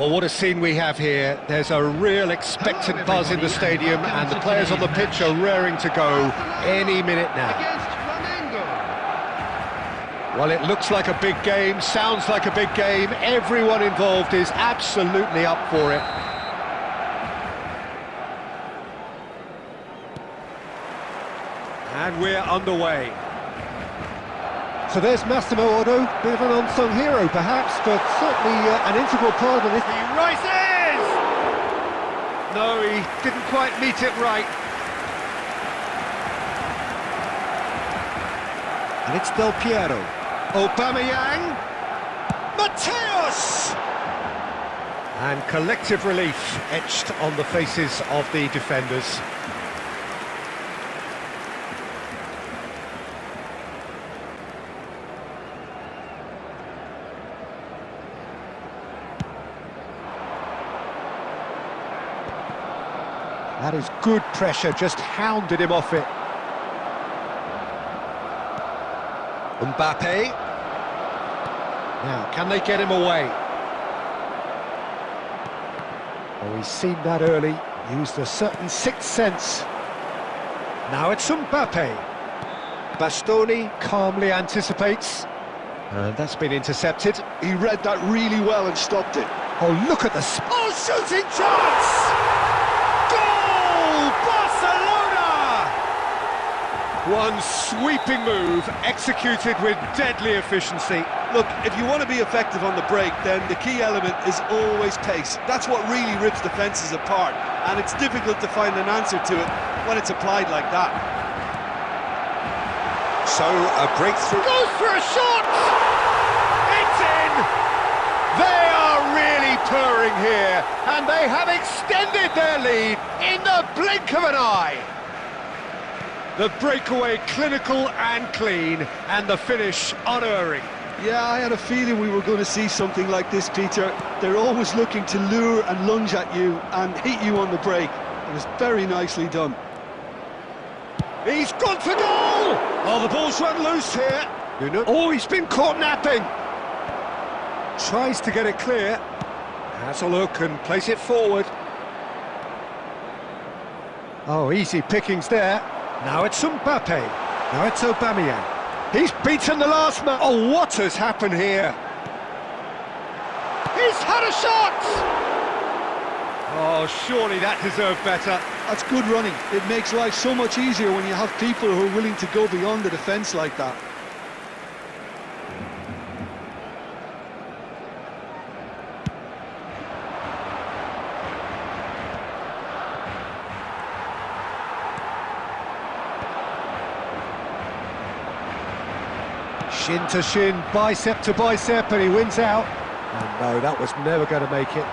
Well, what a scene we have here. There's a real expectant buzz in the stadium, and the players on the pitch are raring to go any minute now. Well, it looks like a big game, sounds like a big game. Everyone involved is absolutely up for it. And we're underway. So there's Massimo Otto, bit of an unsung hero perhaps, but certainly an integral part of this. He rises! No, he didn't quite meet it right. And it's Del Piero. Aubameyang! Mateus! And collective relief etched on the faces of the defenders. That is good pressure, just hounded him off it. Mbappe. Now, can they get him away? Oh, he's seen that early, used a certain sixth sense. Now it's Mbappe. Bastoni calmly anticipates. And that's been intercepted. He read that really well and stopped it. Oh, look at the... Oh, shooting chance! One sweeping move, executed with deadly efficiency. Look, if you want to be effective on the break, then the key element is always pace. That's what really rips defences apart, and it's difficult to find an answer to it when it's applied like that. So, a breakthrough... Goes for a shot! It's in! They are really purring here, and they have extended their lead in the blink of an eye. The breakaway clinical and clean, and the finish unerring. Yeah, I had a feeling we were going to see something like this, Peter. They're always looking to lure and lunge at you and hit you on the break. It was very nicely done. He's gone for goal! Oh, the ball's run loose here. Oh, he's been caught napping. Tries to get it clear. Has a look and plays it forward. Oh, easy pickings there. Now it's Mbappe. Now it's Aubameyang. He's beaten the last man. Oh, what has happened here? He's had a shot! Oh, surely that deserved better. That's good running. It makes life so much easier when you have people who are willing to go beyond the defence like that. Shin to shin, bicep to bicep, and he wins out. And no, that was never going to make it.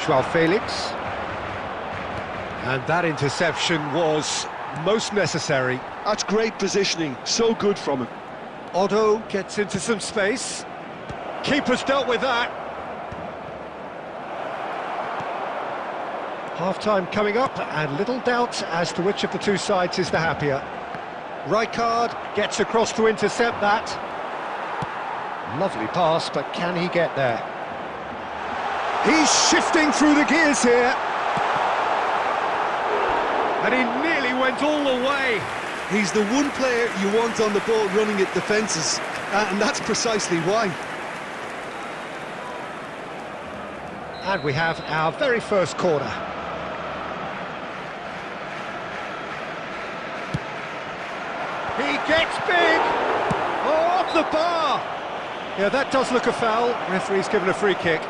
Joao Felix. And that interception was most necessary. That's great positioning, so good from him. Otto gets into some space. Keeper's dealt with that. Half-time coming up, and little doubt as to which of the two sides is the happier. Rijkaard gets across to intercept that. Lovely pass, but can he get there? He's shifting through the gears here. And he nearly went all the way. He's the one player you want on the ball running at defences, and that's precisely why. And we have our very first corner. He gets big! Oh, off the bar! Yeah, that does look a foul. Referee's given a free kick.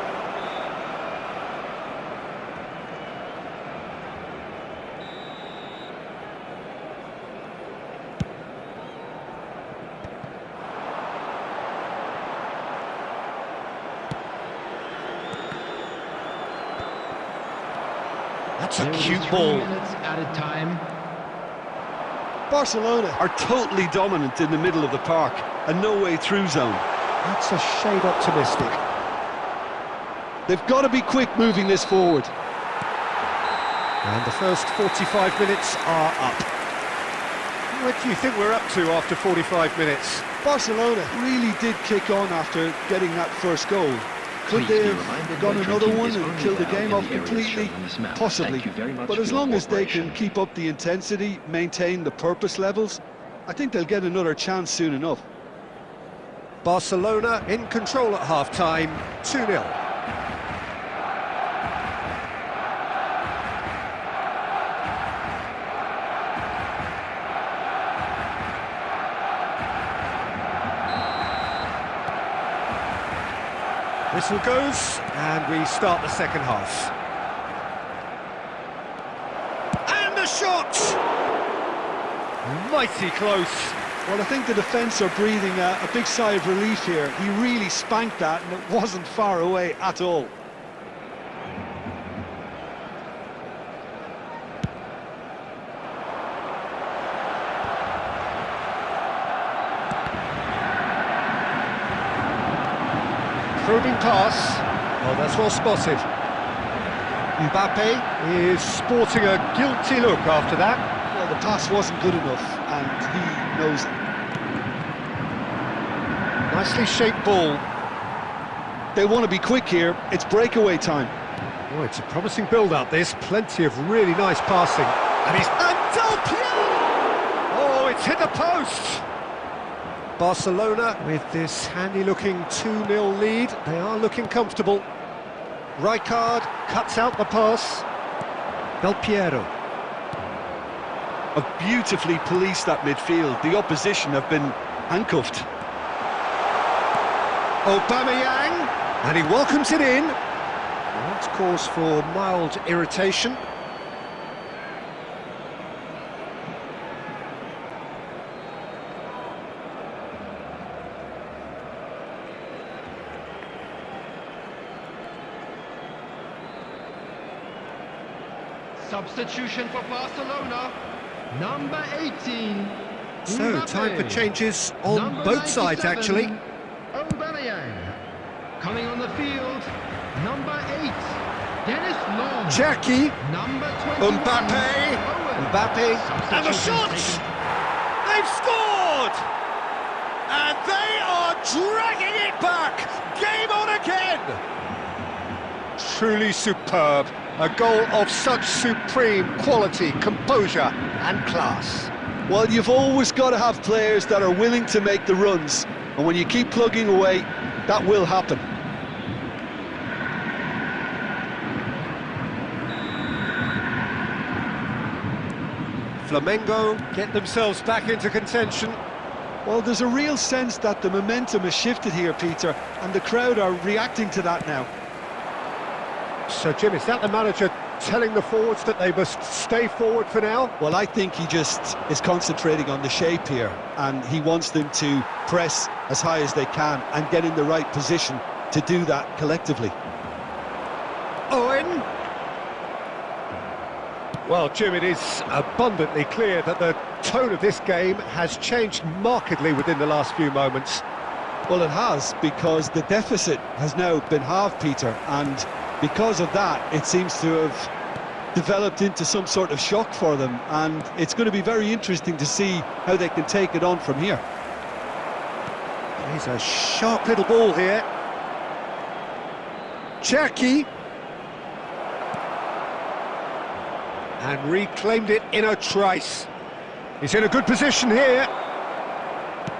That's a cute ball. Added time. Barcelona are totally dominant in the middle of the park, and no way through zone. That's a shade optimistic. They've got to be quick moving this forward. And the first 45 minutes are up. What do you think we're up to after 45 minutes? Barcelona really did kick on after getting that first goal. Could they have gone another one and killed the game off completely? Possibly. But as long as they can keep up the intensity, maintain the purpose levels, I think they'll get another chance soon enough. Barcelona in control at half-time, 2-0. Whistle goes, and we start the second half. And the shot! Mighty close. Well, I think the defence are breathing a big sigh of relief here. He really spanked that, and it wasn't far away at all. Probing pass. Oh, that's well spotted. Mbappe is sporting a guilty look after that. Well, the pass wasn't good enough, and he knows it. Nicely shaped ball. They want to be quick here. It's breakaway time. Oh, it's a promising build-up, this. Plenty of really nice passing. And he's... Oh, it's hit the post! Barcelona, with this handy-looking 2-0 lead, they are looking comfortable. Rijkaard cuts out the pass. Del Piero. Have beautifully policed that midfield. The opposition have been handcuffed. Aubameyang, and he welcomes it in. Well, that's cause for mild irritation. Substitution for Barcelona, number 18. So, Mbappe. time for changes on Number both sides, 97, actually. Aubameyang. Coming on the field, number 8, Dennis Long. Jackie, Number 21, Mbappe, Owen. Mbappe, and the shot! They've scored! And they are dragging it back! Game on again! Truly superb. A goal of such supreme quality, composure and class. Well, you've always got to have players that are willing to make the runs, and when you keep plugging away, that will happen. Flamengo get themselves back into contention. Well, there's a real sense that the momentum has shifted here, Peter, and the crowd are reacting to that now. So, Jim, is that the manager telling the forwards that they must stay forward for now? Well, I think he just is concentrating on the shape here, and he wants them to press as high as they can and get in the right position to do that collectively. Owen? Well, Jim, it is abundantly clear that the tone of this game has changed markedly within the last few moments. Well, it has, because the deficit has now been halved, Peter, and because of that, it seems to have developed into some sort of shock for them, and it's going to be very interesting to see how they can take it on from here. He's a sharp little ball here. Jackie. And reclaimed it in a trice. He's in a good position here.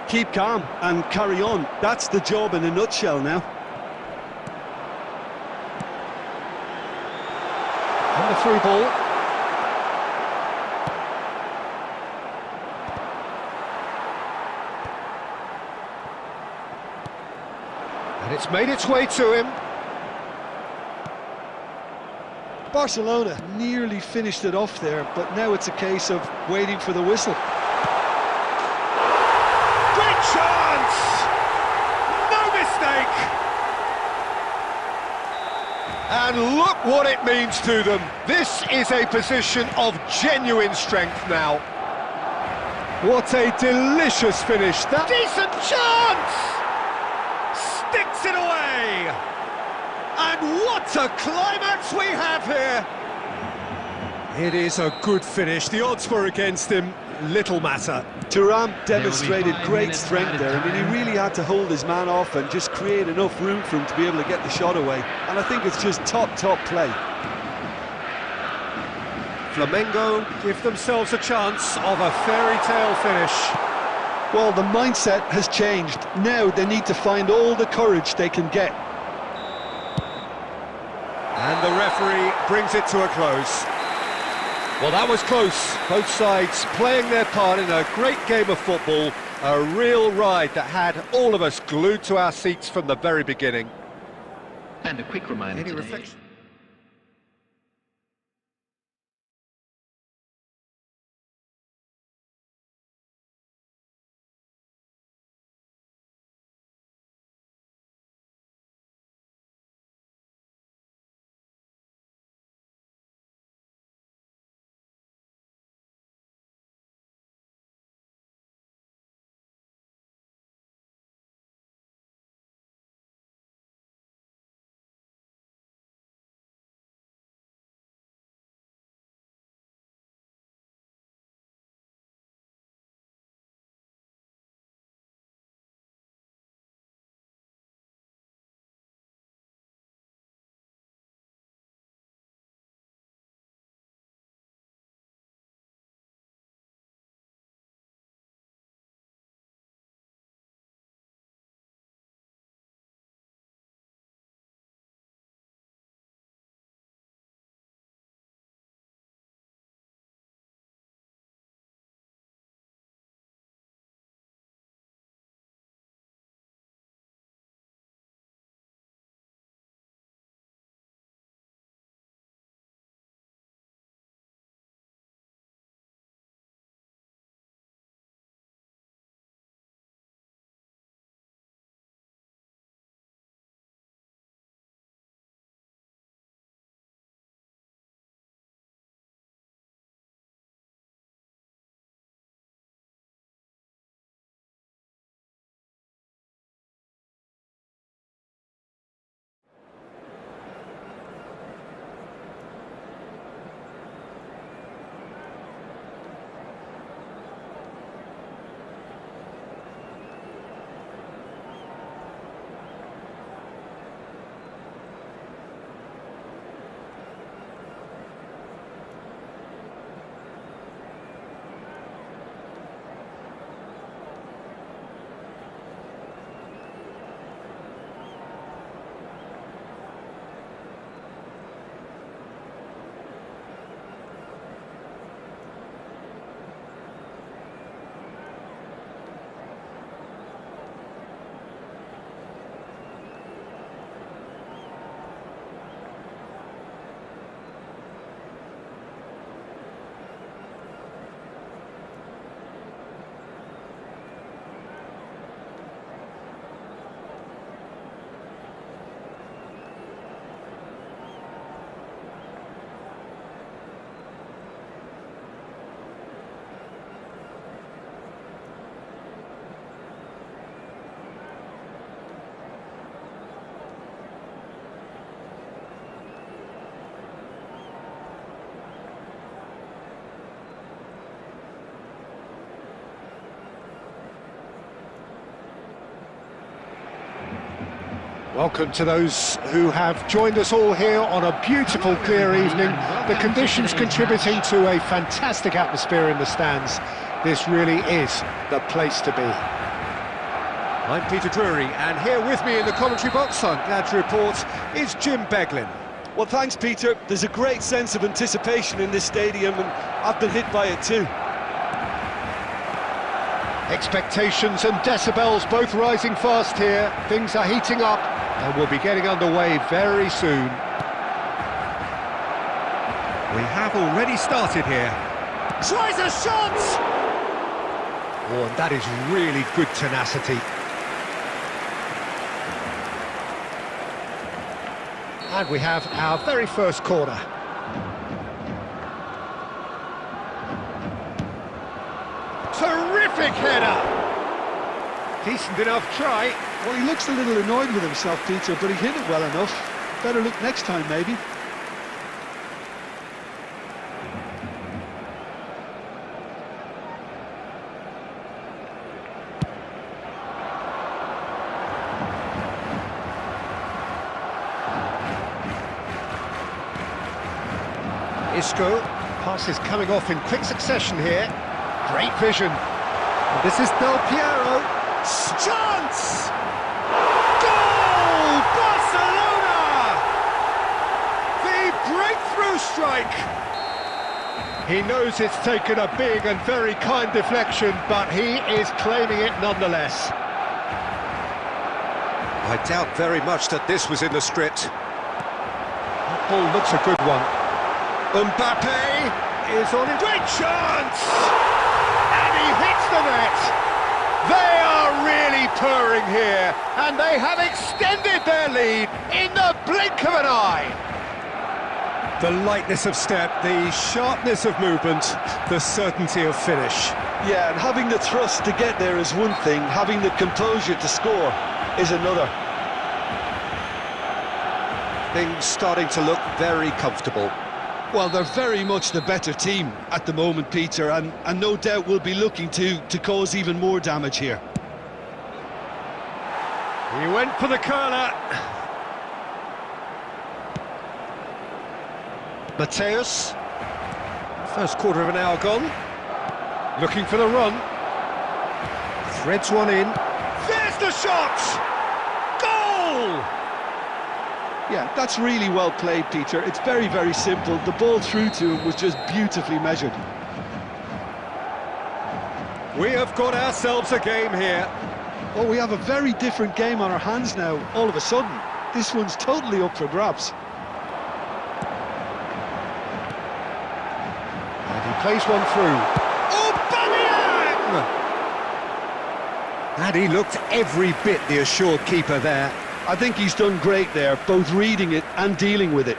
Keep calm and carry on. That's the job in a nutshell now. And the through ball. And it's made its way to him. Barcelona nearly finished it off there, but now it's a case of waiting for the whistle. Great chance! No mistake! And look what it means to them. This is a position of genuine strength now. What a delicious finish. That decent chance! Sticks it away! And what a climax we have here! It is a good finish. The odds were against him. little matter. Thuram demonstrated great strength there. I mean, he really had to hold his man off and just create enough room for him to be able to get the shot away. And I think it's just top play. Flamengo give themselves a chance of a fairy tale finish. Well, the mindset has changed. Now they need to find all the courage they can get. And the referee brings it to a close. Well, that was close. Both sides playing their part in a great game of football. A real ride that had all of us glued to our seats from the very beginning. And a quick reminder Any today. reflection? Welcome to those who have joined us all here on a beautiful, clear evening. The conditions contributing to a fantastic atmosphere in the stands. This really is the place to be. I'm Peter Drury, and here with me in the commentary box, I'm glad to report, is Jim Beglin. Well, thanks, Peter. There's a great sense of anticipation in this stadium, and I've been hit by it too. Expectations and decibels both rising fast here. Things are heating up, and we'll be getting underway very soon. We have already started here. Tries a shot! Oh, and that is really good tenacity. And we have our very first corner. Terrific header! Decent enough try. Well, he looks a little annoyed with himself, Peter, but he hit it well enough. Better look next time, maybe. Isco, passes coming off in quick succession here. Great vision. And this is Del Piero. Chance! Goal! Barcelona! The breakthrough strike! He knows it's taken a big and very kind deflection, but he is claiming it nonetheless. I doubt very much that this was in the script. That ball looks a good one. Mbappe is on it. Great chance! And he hits the net! They are really purring here, and they have extended their lead in the blink of an eye. The lightness of step, the sharpness of movement, the certainty of finish. Yeah, and having the thrust to get there is one thing, having the composure to score is another. Things starting to look very comfortable. Well, they're very much the better team at the moment, Peter, and no doubt will be looking to cause even more damage here. He went for the curler. Mateus. First quarter of an hour gone. Looking for the run. Threads one in. There's the shot! Goal! Yeah, that's really well played, Peter. It's very, very simple. The ball through to him was just beautifully measured. We have got ourselves a game here. Oh, we have a very different game on our hands now, all of a sudden. This one's totally up for grabs. And he plays one through. Aubameyang! And he looked every bit the assured keeper there. I think he's done great there, both reading it and dealing with it.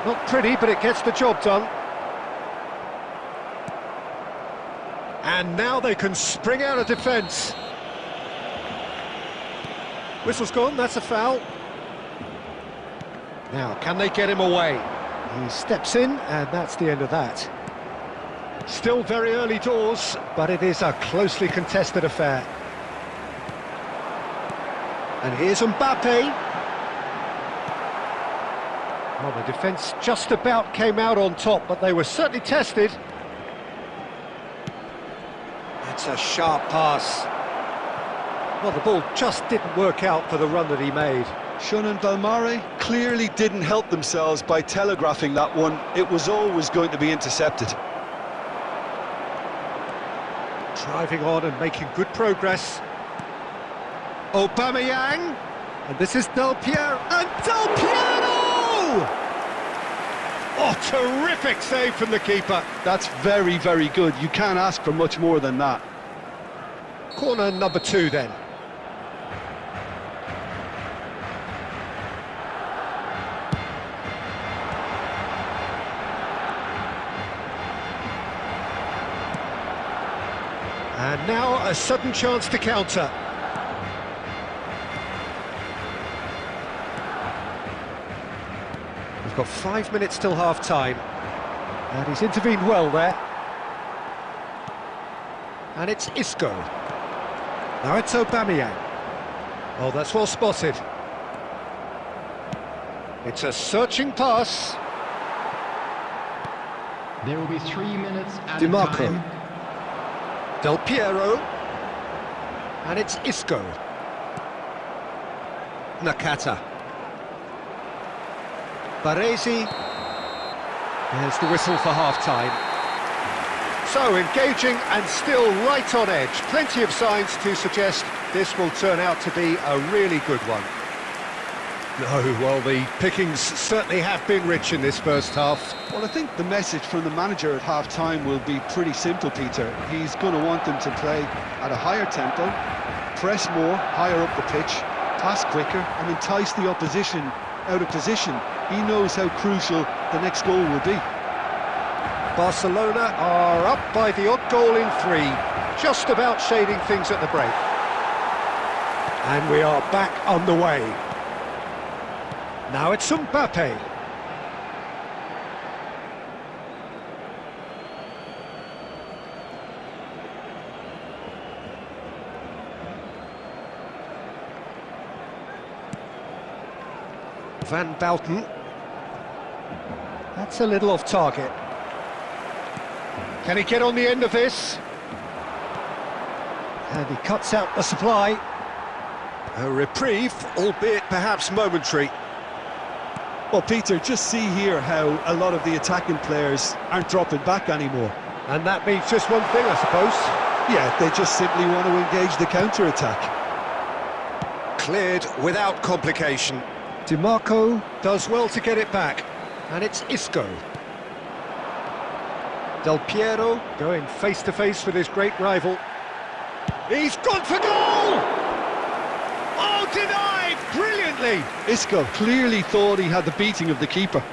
Not pretty, but it gets the job done. And now they can spring out of defence. Whistle's gone, that's a foul. Now, can they get him away? He steps in, and that's the end of that. Still very early doors, but it is a closely contested affair. And here's Mbappe. Well, the defence just about came out on top, but they were certainly tested. That's a sharp pass. Well, the ball just didn't work out for the run that he made. Shun and Belmare clearly didn't help themselves by telegraphing that one. It was always going to be intercepted. Driving on and making good progress. Aubameyang! And this is Del Piero. And Del Piero! Oh, terrific save from the keeper. That's very, very good. You can't ask for much more than that. Corner number 2 then. And now a sudden chance to counter. We've got 5 minutes till half-time. And he's intervened well there. And it's Isco. Now it's Aubameyang. Oh, that's well spotted. It's a searching pass. There will be 3 minutes at DiMarco. time. Del Piero. And it's Isco. Nakata. Baresi. There's the whistle for half-time. So, engaging and still right on edge. Plenty of signs to suggest this will turn out to be a really good one. No, well, the pickings certainly have been rich in this first half. Well, I think the message from the manager at half-time will be pretty simple, Peter. He's going to want them to play at a higher tempo, press more, higher up the pitch, pass quicker, and entice the opposition out of position. He knows how crucial the next goal will be. Barcelona are up by the odd goal in 3, just about shading things at the break. And we are back on the way. Now it's Mbappe. Van Bouten. That's a little off target. Can he get on the end of this? And he cuts out the supply. A reprieve, albeit perhaps momentary. Well, Peter, just see here how a lot of the attacking players aren't dropping back anymore. And that means just one thing, I suppose. Yeah, they just simply want to engage the counter-attack. Cleared without complication. DiMarco does well to get it back. And it's Isco. Del Piero going face-to-face with his great rival. He's gone for goal! Oh, denied brilliantly! Isco clearly thought he had the beating of the keeper.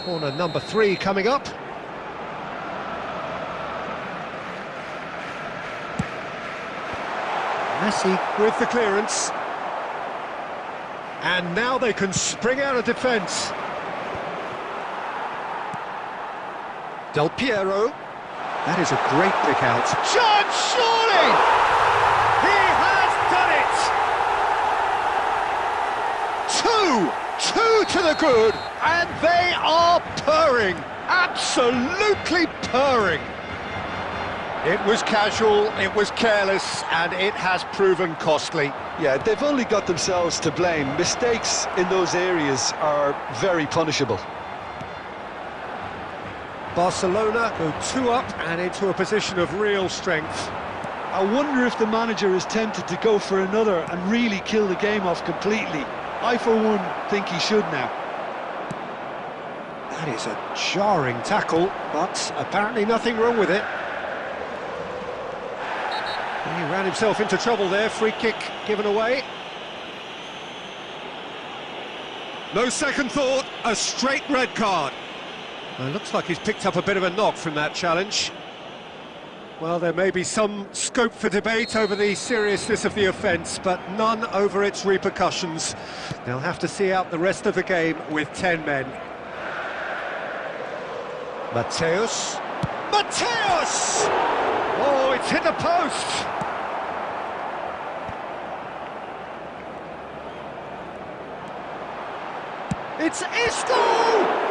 Corner number 3 coming up. Messi with the clearance. And now they can spring out of defence. Del Piero. That is a great pick out. Chance, surely! He has done it! Two to the good, and they are purring. Absolutely purring. It was casual, it was careless, and it has proven costly. Yeah, they've only got themselves to blame. Mistakes in those areas are very punishable. Barcelona go 2 up and into a position of real strength. I wonder if the manager is tempted to go for another and really kill the game off completely. I, for one, think he should now. That is a jarring tackle, but apparently nothing wrong with it. He ran himself into trouble there, free kick given away. No second thought, a straight red card. Well, it looks like he's picked up a bit of a knock from that challenge. Well, there may be some scope for debate over the seriousness of the offence, but none over its repercussions. They'll have to see out the rest of the game with 10 men. Mateus. Mateus! Oh, it's hit the post! It's Isco!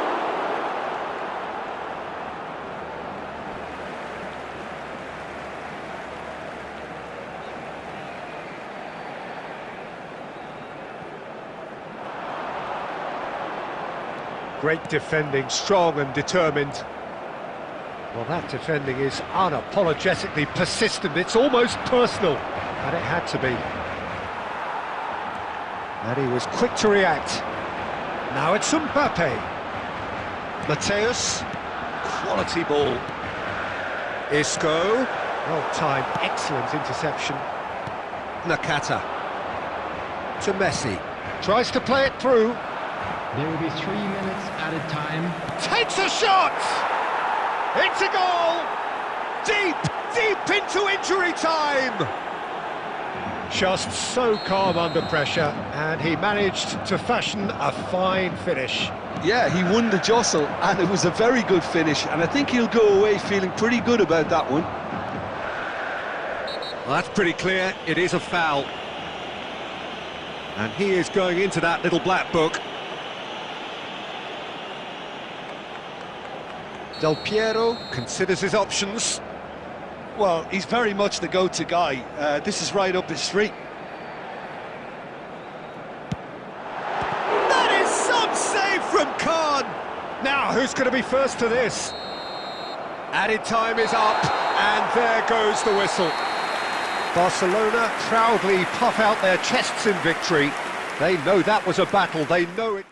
Great defending, strong and determined. Well, that defending is unapologetically persistent. It's almost personal, and it had to be. And he was quick to react. Now it's Mbappe. Mateus. Quality ball. Isco. Well-timed, excellent interception. Nakata. To Messi. Tries to play it through. There will be 3 minutes added time. Takes a shot! It's a goal! Deep into injury time! Just so calm under pressure, and he managed to fashion a fine finish. Yeah, he won the jostle, and it was a very good finish, and I think he'll go away feeling pretty good about that one. Well, that's pretty clear, it is a foul. And he is going into that little black book. Del Piero considers his options. Well, he's very much the go-to guy. This is right up his street. That is some save from Khan! Now, who's going to be first to this? Added time is up, and there goes the whistle. Barcelona proudly puff out their chests in victory. They know that was a battle, they know it.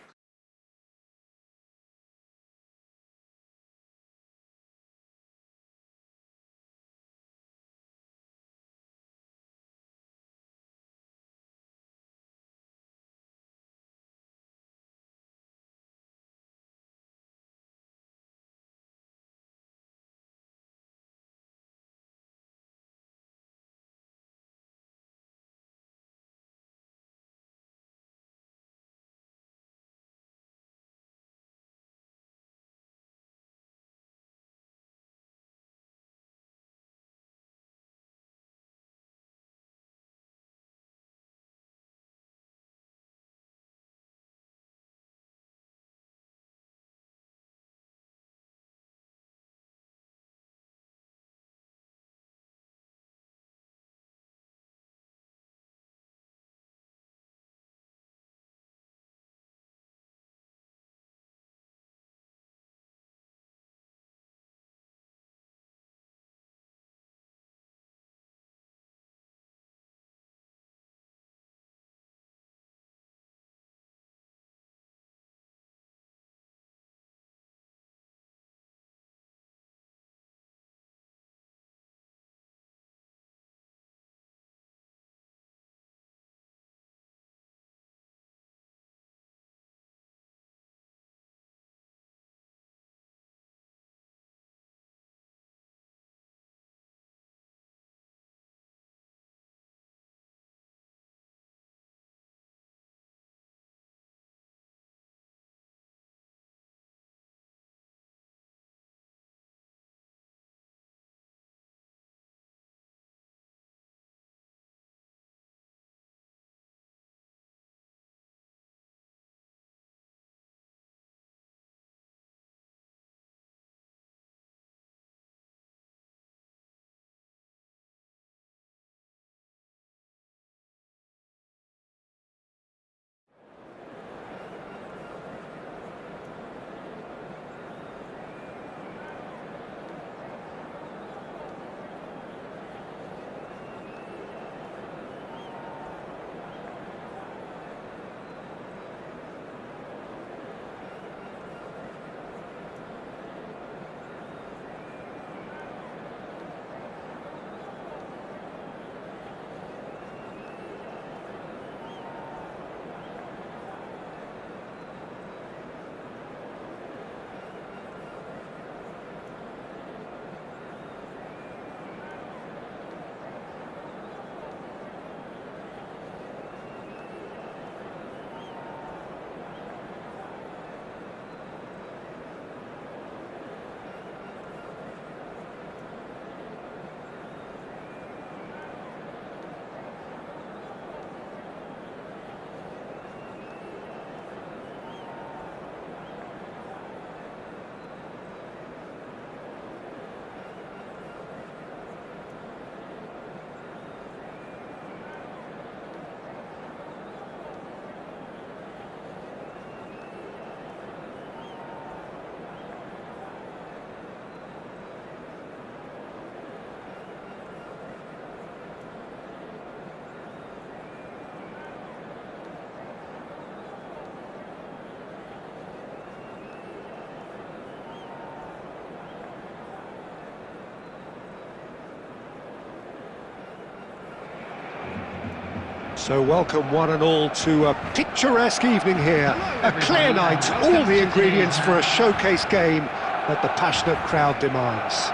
So welcome one and all to a picturesque evening here. A clear night, all the ingredients for a showcase game that the passionate crowd demands.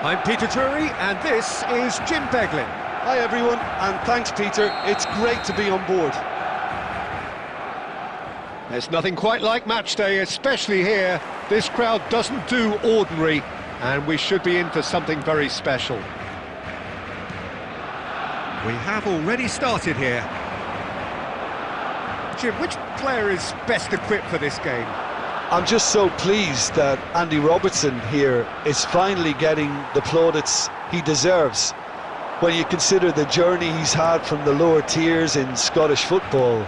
I'm Peter Drury, and this is Jim Beglin. Hi everyone, and thanks Peter, it's great to be on board. There's nothing quite like match day, especially here. This crowd doesn't do ordinary, and we should be in for something very special. We have already started here. Jim, which player is best equipped for this game? I'm just so pleased that Andy Robertson here is finally getting the plaudits he deserves. When you consider the journey he's had from the lower tiers in Scottish football,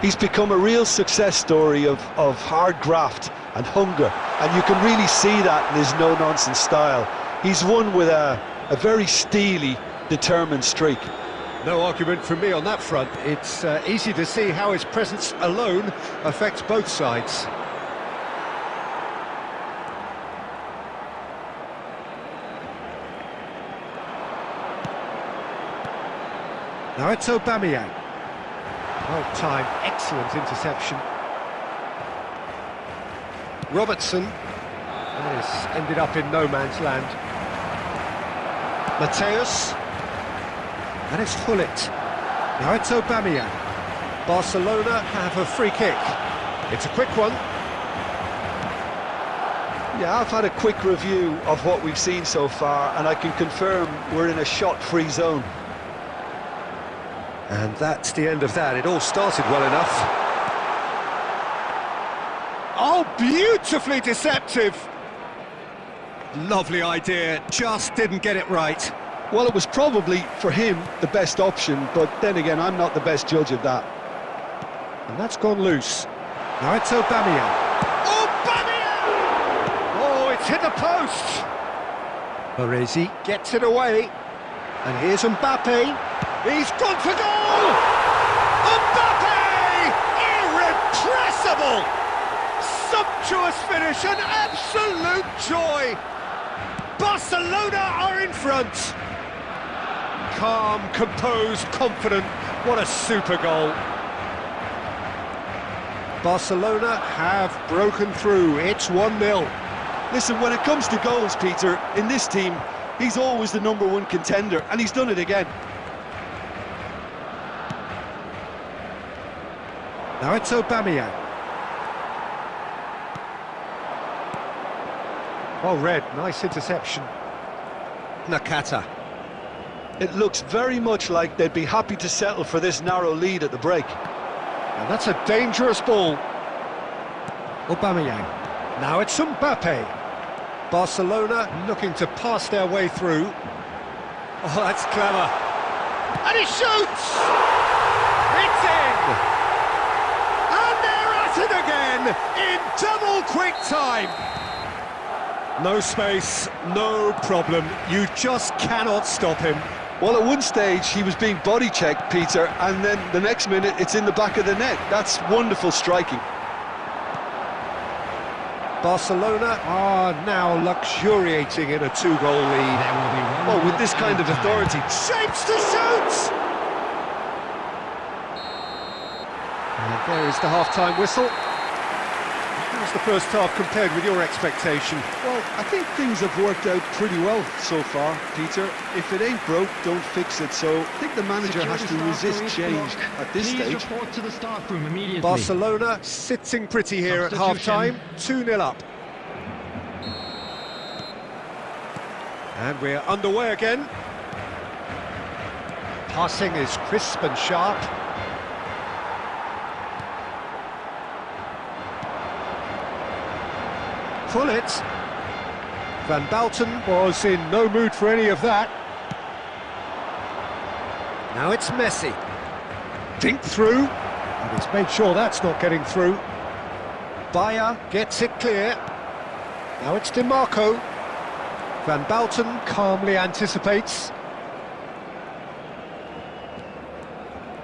he's become a real success story of hard graft and hunger, and you can really see that in his no-nonsense style. He's won with a very steely, determined streak. No argument from me on that front. It's easy to see how his presence alone affects both sides. Now it's Aubameyang. Well timed, excellent interception. Robertson has ended up in no man's land. Mateus. And it's Hullet. Now it's Aubameyang. Barcelona have a free kick. It's a quick one. Yeah, I've had a quick review of what we've seen so far, and I can confirm we're in a shot-free zone. And that's the end of that. It all started well enough. Oh, beautifully deceptive. Lovely idea, just didn't get it right. Well, it was probably, for him, the best option, but then again, I'm not the best judge of that. And that's gone loose. Now it's Aubameyang. Aubameyang! Oh, it's hit the post! Baresi gets it away. And here's Mbappe. He's gone for goal! Mbappe! Irrepressible! Sumptuous finish, an absolute joy! Barcelona are in front! Calm, composed, confident, what a super goal. Barcelona have broken through, it's 1-0. Listen, when it comes to goals, Peter, in this team, he's always the #1 contender, and he's done it again. Now it's Aubameyang. Oh, Red, nice interception. Nakata. It looks very much like they'd be happy to settle for this narrow lead at the break. And that's a dangerous ball. Aubameyang. Now it's Mbappe. Barcelona looking to pass their way through. Oh, that's clever. And he shoots! It's in! And they're at it again in double quick time. No space, no problem. You just cannot stop him. Well, at one stage, he was being body-checked, Peter, and then the next minute, it's in the back of the net. That's wonderful striking. Barcelona are now luxuriating in a 2-goal lead. Well, with this kind of authority. Shapes to shoot! And there is the half-time whistle. How's the first half compared with your expectation? Well, I think things have worked out pretty well so far, Peter. If it ain't broke, don't fix it. So I think the manager has to resist change at this stage. Report to the staff room immediately. Barcelona sitting pretty here at half-time, 2-0 up. And we're underway again. Passing is crisp and sharp. Hullet. Van Balten was in no mood for any of that. Now it's Messi. Dink through, and he's made sure that's not getting through. Bayer gets it clear. Now it's DiMarco. Van Balten calmly anticipates.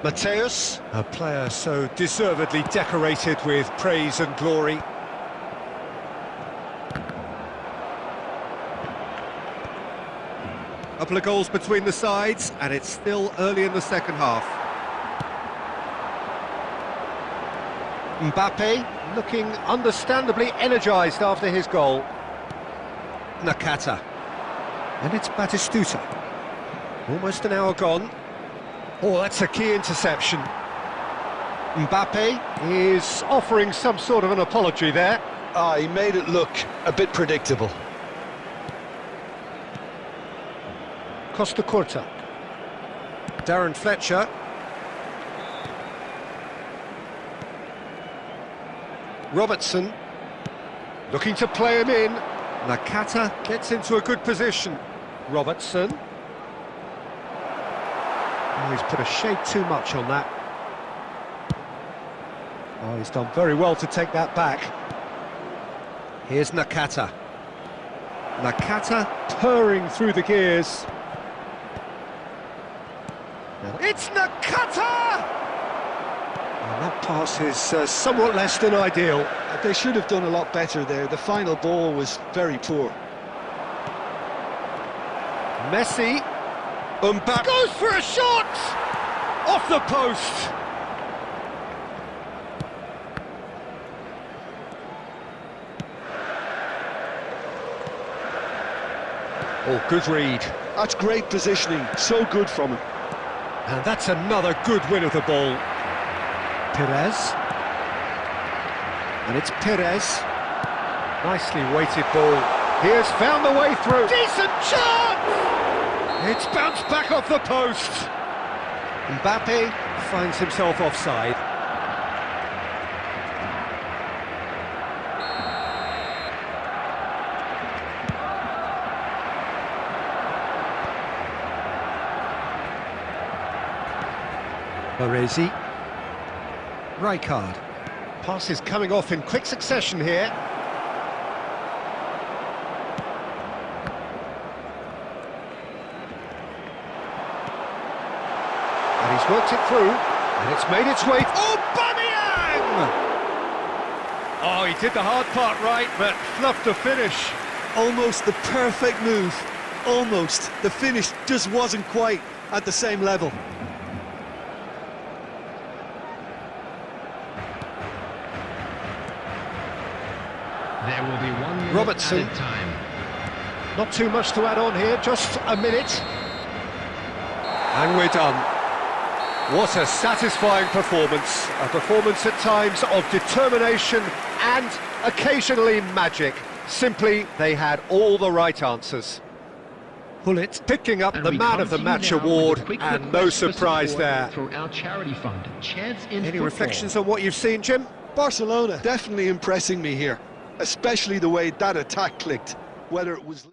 Mateus, a player so deservedly decorated with praise and glory. Couple of goals between the sides, and it's still early in the second half. Mbappe looking understandably energised after his goal. Nakata. And it's Batistuta. Almost an hour gone. Oh, that's a key interception. Mbappe is offering some sort of an apology there. He made it look a bit predictable. Costa Curta. Darren Fletcher. Robertson. Looking to play him in. Nakata gets into a good position. Robertson. Oh, he's put a shade too much on that. Oh, he's done very well to take that back. Here's Nakata. Nakata purring through the gears. It's Nakata! And that pass is somewhat less than ideal. They should have done a lot better there. The final ball was very poor. Messi. Mbappe goes for a shot! Off the post! Oh, good read. That's great positioning, so good from him. And that's another good win of the ball. Perez. And it's Perez. Nicely weighted ball. He has found the way through. Decent chance! It's bounced back off the post. Mbappe finds himself offside. Baresi. Rijkaard. Passes coming off in quick succession here. And he's worked it through, and it's made its way... Oh, Aubameyang! Oh, he did the hard part right, but fluffed the finish. Almost the perfect move. Almost. The finish just wasn't quite at the same level. There will be 1 minute Robertson. added time. Not too much to add on here, just a minute. And we're done. What a satisfying performance. A performance at times of determination and occasionally magic. Simply, they had all the right answers. Pullet picking up And the we Man come of the to you Match now with a award, quick and no request for surprise support there. For our charity fund, Chance in Any Football. reflections on what you've seen, Jim? Barcelona definitely impressing me here, especially the way that attack clicked, whether it was...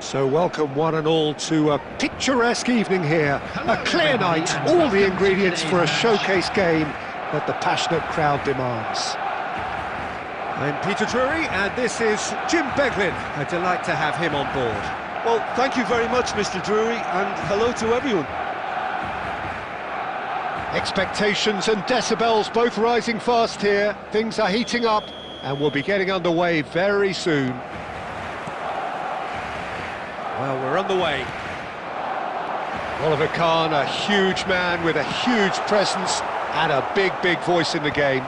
So welcome one and all to a picturesque evening here. A clear night, all the ingredients for a showcase game that the passionate crowd demands. I'm Peter Drury and this is Jim Beglin. A delight to have him on board. Well, thank you very much, Mr. Drury, and hello to everyone. Expectations and decibels both rising fast here. Things are heating up and we'll be getting underway very soon. Well, we're on the way. Oliver Kahn, a huge man with a huge presence and a big voice in the game.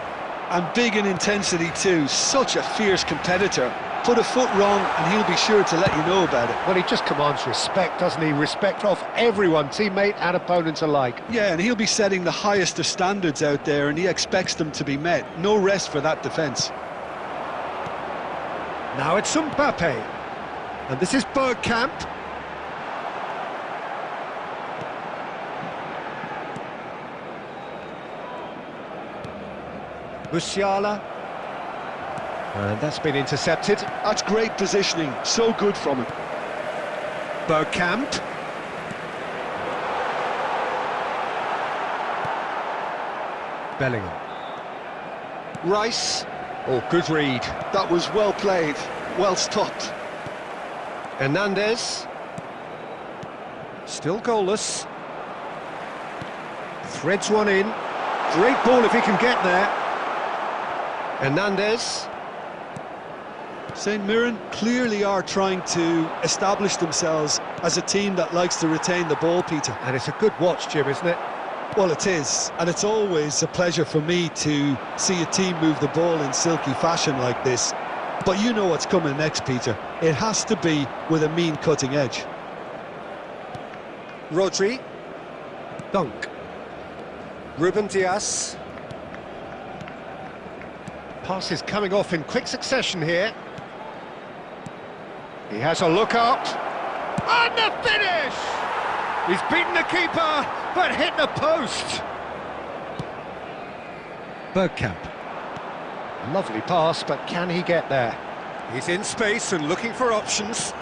And big in intensity too, such a fierce competitor. Put a foot wrong and he'll be sure to let you know about it. Well, he just commands respect, doesn't he? Respect of everyone, teammate and opponents alike. Yeah, and he'll be setting the highest of standards out there and he expects them to be met. No rest for that defence. Now it's Mbappe. And this is Bergkamp. Musiala. And that's been intercepted. That's great positioning, so good from him. Bergkamp. Bellingham. Rice. Oh, good read. That was well played, well stopped. Hernandez. Still goalless. Threads one in. Great ball if he can get there. Hernandez. St Mirren clearly are trying to establish themselves as a team that likes to retain the ball, Peter. And it's a good watch, Jim, isn't it? Well, it is, and it's always a pleasure for me to see a team move the ball in silky fashion like this. But you know what's coming next, Peter. It has to be with a mean cutting edge. Rodri. Dunk. Ruben Dias. Passes coming off in quick succession here. He has a look up. And the finish! He's beaten the keeper, but hit the post. Bergkamp. Lovely pass, but can he get there? He's in space and looking for options.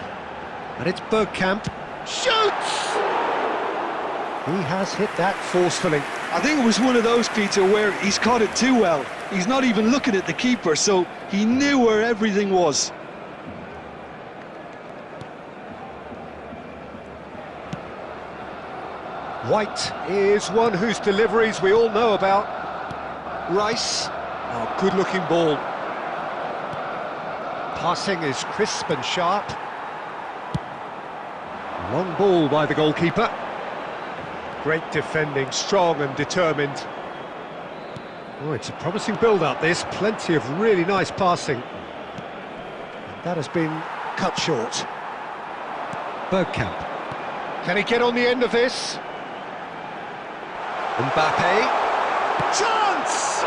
And it's Bergkamp. Shoots! He has hit that forcefully. I think it was one of those, Peter, where he's caught it too well. He's not even looking at the keeper, so he knew where everything was. White is one whose deliveries we all know about. Rice. Oh, good-looking ball. Passing is crisp and sharp. Long ball by the goalkeeper. Great defending, strong and determined. Oh, it's a promising build-up, this. Plenty of really nice passing. And that has been cut short. Bergkamp. Can he get on the end of this? Mbappe. Chance!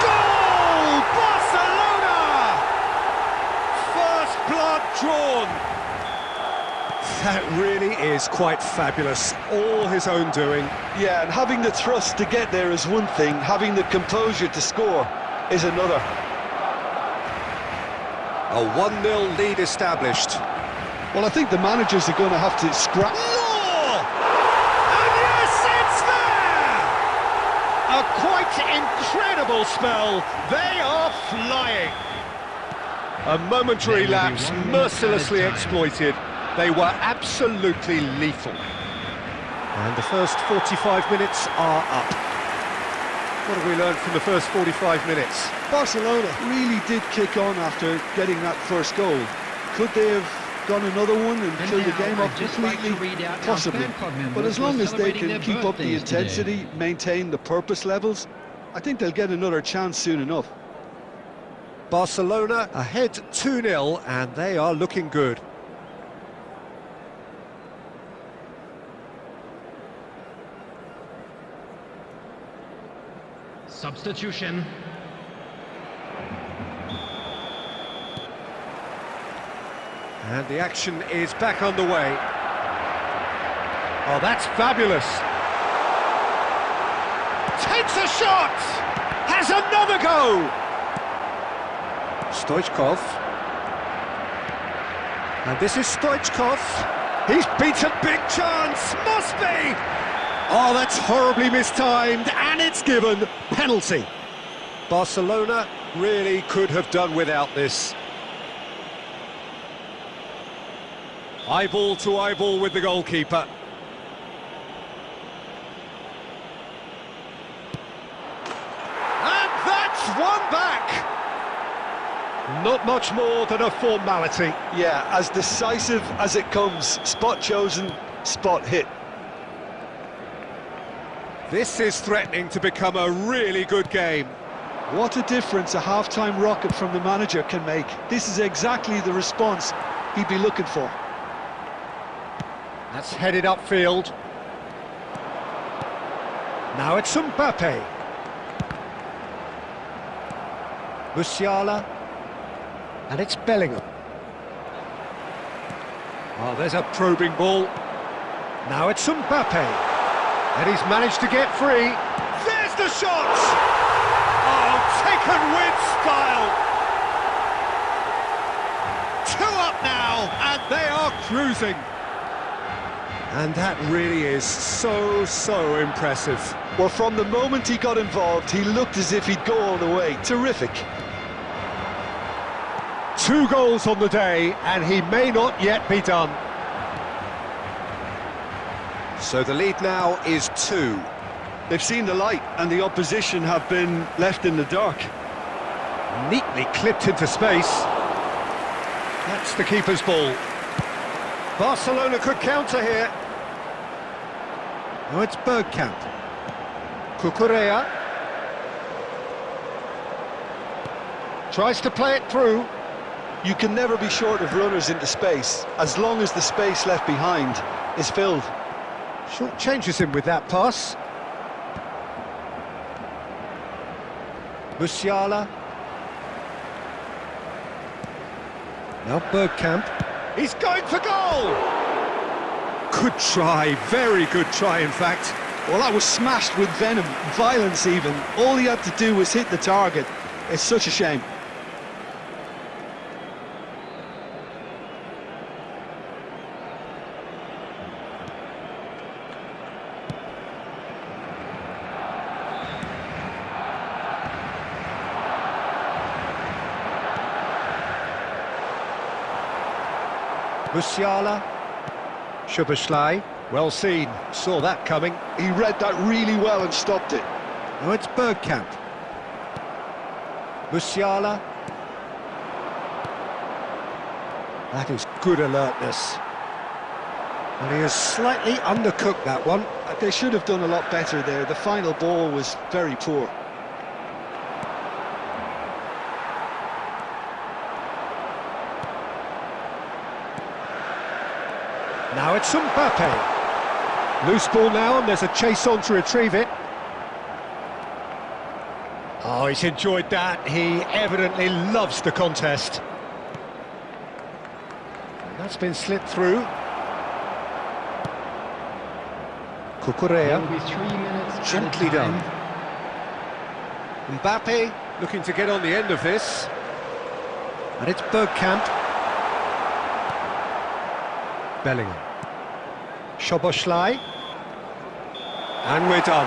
Goal! Barcelona! First blood drawn. That really is quite fabulous. All his own doing. Yeah, and having the thrust to get there is one thing. Having the composure to score is another. A 1-0 lead established. Well, I think the managers are going to have to scrap... And yes, it's there! A quite incredible spell. They are flying. A momentary lapse, mercilessly exploited. They were absolutely lethal. And the first 45 minutes are up. What have we learned from the first 45 minutes? Barcelona really did kick on after getting that first goal. Could they have gone another one and killed the game off completely? Possibly. But as long as they can keep up the intensity, maintain the purpose levels, I think they'll get another chance soon enough. Barcelona ahead 2-0 and they are looking good. Substitution. And the action is back underway. Oh, that's fabulous. Takes a shot! Has another go! Stoichkov. And this is Stoichkov. He's beaten, big chance, must be! Oh, that's horribly mistimed, and it's given. Penalty. Barcelona really could have done without this. Eyeball to eyeball with the goalkeeper. And that's one back! Not much more than a formality. Yeah, as decisive as it comes. Spot chosen, spot hit. This is threatening to become a really good game. What a difference a half-time rocket from the manager can make. This is exactly the response he'd be looking for. That's headed upfield. Now it's Mbappe. Musiala. And it's Bellingham. Oh, there's a probing ball. Now it's Mbappe. And he's managed to get free. There's the shot! Oh, taken with style! 2 up now, and they are cruising. And that really is so impressive. Well, from the moment he got involved, he looked as if he'd go all the way. Terrific. 2 goals on the day, and he may not yet be done. So the lead now is 2. They've seen the light, and the opposition have been left in the dark. Neatly clipped into space. That's the keeper's ball. Barcelona could counter here. Oh, it's Bergkamp. Cucurella. Tries to play it through. You can never be short of runners into space, as long as the space left behind is filled. Short changes him with that pass. Musiala. Now Bergkamp. He's going for goal! Good try, very good try in fact. Well, that was smashed with venom, violence even. All he had to do was hit the target. It's such a shame. Musiala. Szoboszlai. Well seen, saw that coming. He read that really well and stopped it. Now it's Bergkamp. Musiala. That is good alertness. And he has slightly undercooked that one. They should have done a lot better there. The final ball was very poor. Now it's Mbappe. Loose ball now, and there's a chase on to retrieve it. Oh, he's enjoyed that. He evidently loves the contest. And that's been slipped through. Cucurella. Gently done. Mbappe looking to get on the end of this. And it's Bergkamp. Bellingham. Szoboszlai. And we're done.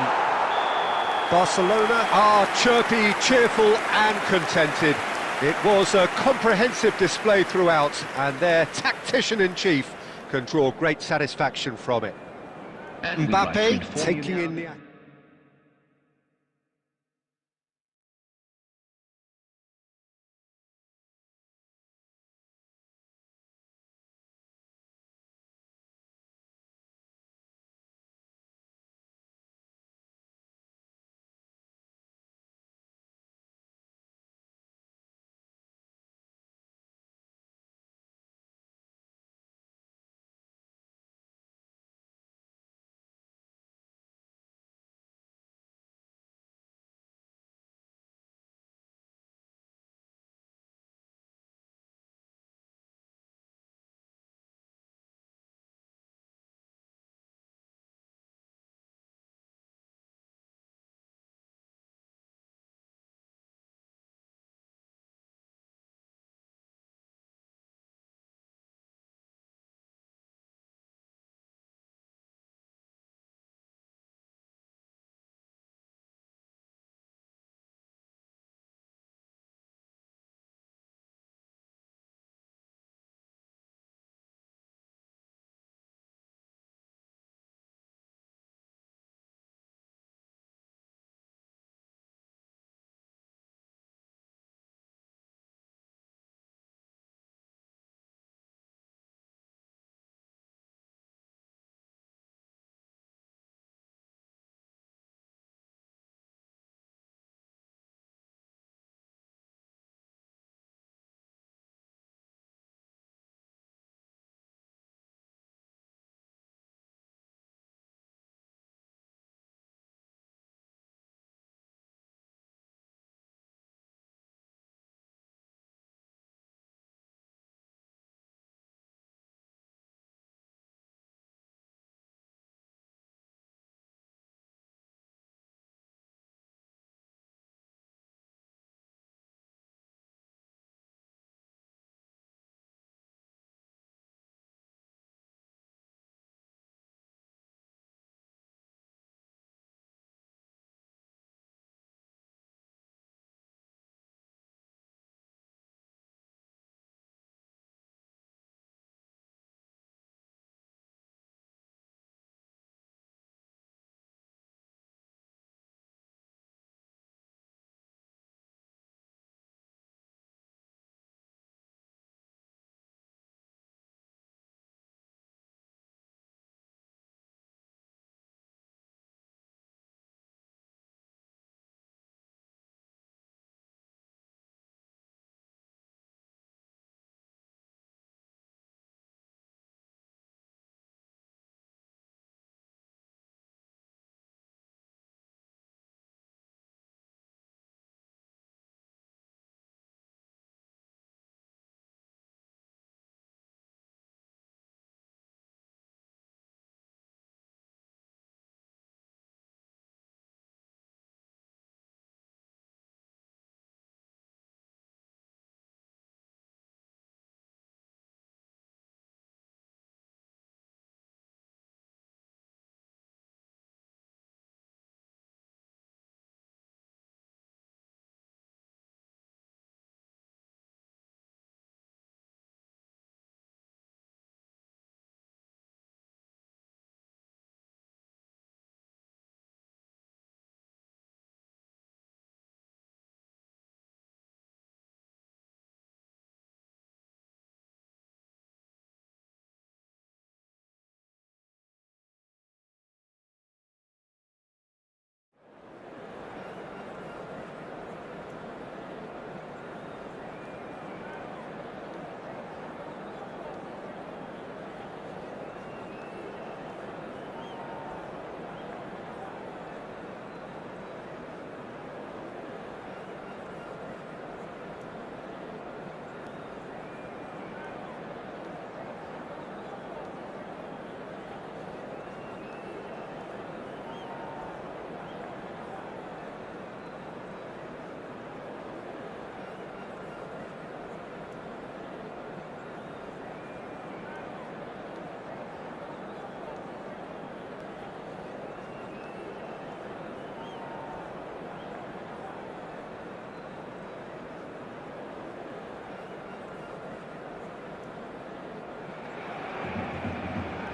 Barcelona are chirpy, cheerful and contented. It was a comprehensive display throughout, and their tactician-in-chief can draw great satisfaction from it. Mbappe taking in the...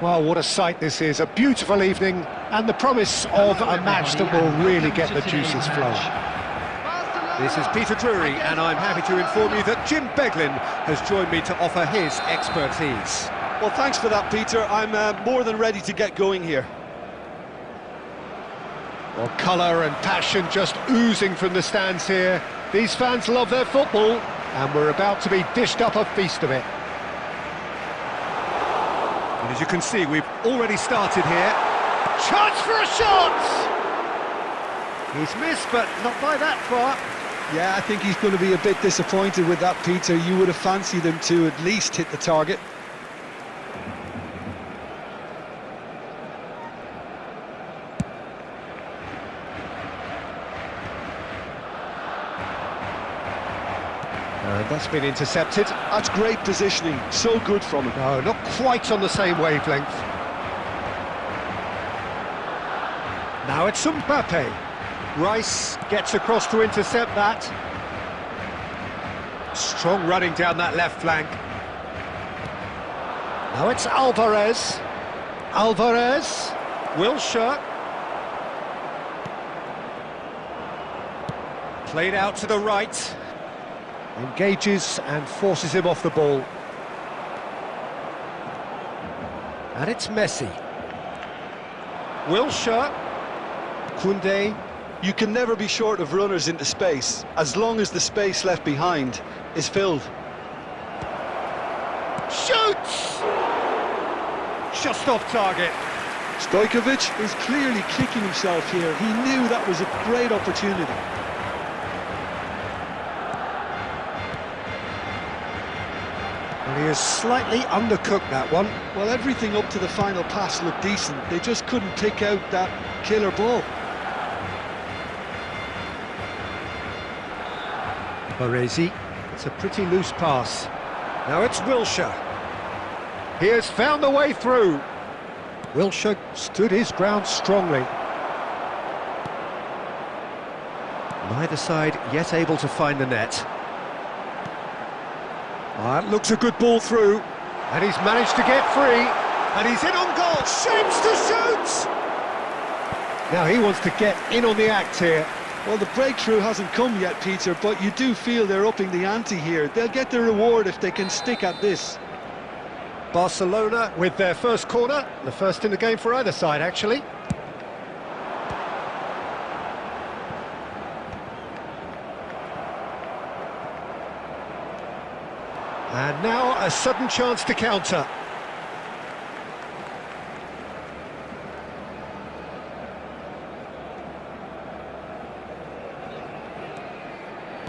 Well, what a sight this is, a beautiful evening, and the promise of a match that will really get the juices flowing. This is Peter Drury, and I'm happy to inform you that Jim Beglin has joined me to offer his expertise. Well, thanks for that, Peter. I'm more than ready to get going here. Well, colour and passion just oozing from the stands here. These fans love their football, and we're about to be dished up a feast of it. And as you can see, we've already started here. Chance for a shot! He's missed, but not by that far. Yeah, I think he's going to be a bit disappointed with that, Peter. You would have fancied him to at least hit the target. And that's been intercepted. That's great positioning. So good from him. No, not quite on the same wavelength. Now it's Mbappe. Rice gets across to intercept that. Strong running down that left flank. Now it's Alvarez. Alvarez. Wilshere. Played out to the right. Engages and forces him off the ball. And it's Messi. Wilshere. Koundé. You can never be short of runners into space, as long as the space left behind is filled. Shoots! Just off target. Stojkovic is clearly kicking himself here. He knew that was a great opportunity. And he has slightly undercooked that one. Well, everything up to the final pass looked decent. They just couldn't pick out that killer ball. Baresi. It's a pretty loose pass. Now it's Wilshere. He has found the way through. Wilshere stood his ground strongly. Neither side yet able to find the net. That looks a good ball through. And he's managed to get free. And he's in on goal. Shapes to shoot! Now he wants to get in on the act here. Well, the breakthrough hasn't come yet, Peter, but you do feel they're upping the ante here. They'll get their reward if they can stick at this. Barcelona with their first corner. The first in the game for either side, actually. And now a sudden chance to counter.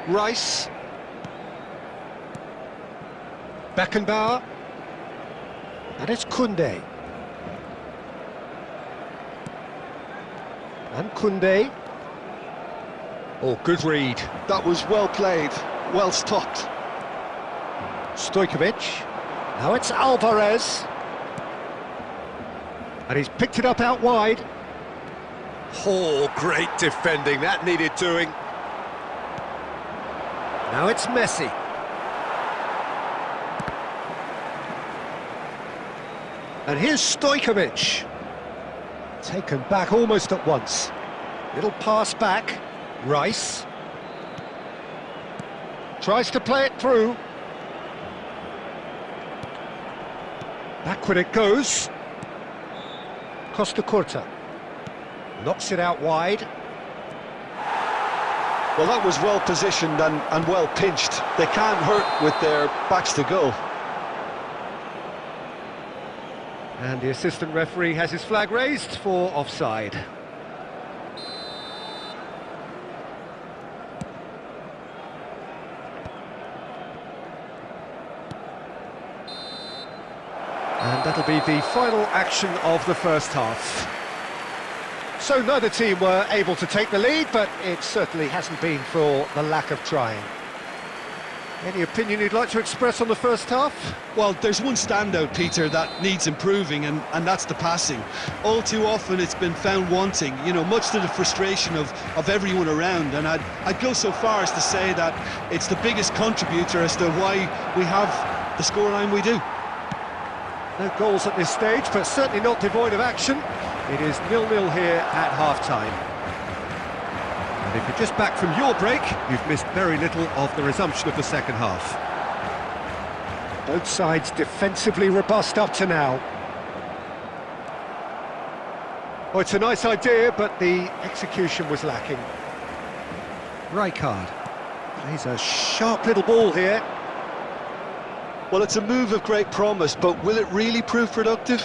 Rice. Beckenbauer. And it's Koundé. And Koundé. Oh, good read. That was well played, well stopped. Stojkovic. Now it's Alvarez. And he's picked it up out wide. Oh, great defending. That needed doing. Now it's Messi. And here's Stojkovic. Taken back almost at once. Little pass back. Rice. Tries to play it through. Backward it goes. Costa Curta. Knocks it out wide. Well, that was well positioned and well pinched. They can't hurt with their backs to goal. And the assistant referee has his flag raised for offside. And that'll be the final action of the first half. So neither team were able to take the lead, but it certainly hasn't been for the lack of trying. Any opinion you'd like to express on the first half? Well, there's one standout, Peter, that needs improving, and that's the passing. All too often it's been found wanting, you know, much to the frustration of everyone around, and I'd go so far as to say that it's the biggest contributor as to why we have the scoreline we do. No goals at this stage, but certainly not devoid of action. It is 0-0 here at half-time. And if you're just back from your break, you've missed very little of the resumption of the second half. Both sides defensively robust up to now. Oh, it's a nice idea, but the execution was lacking. Rijkaard plays a sharp little ball here. Well, it's a move of great promise, but will it really prove productive?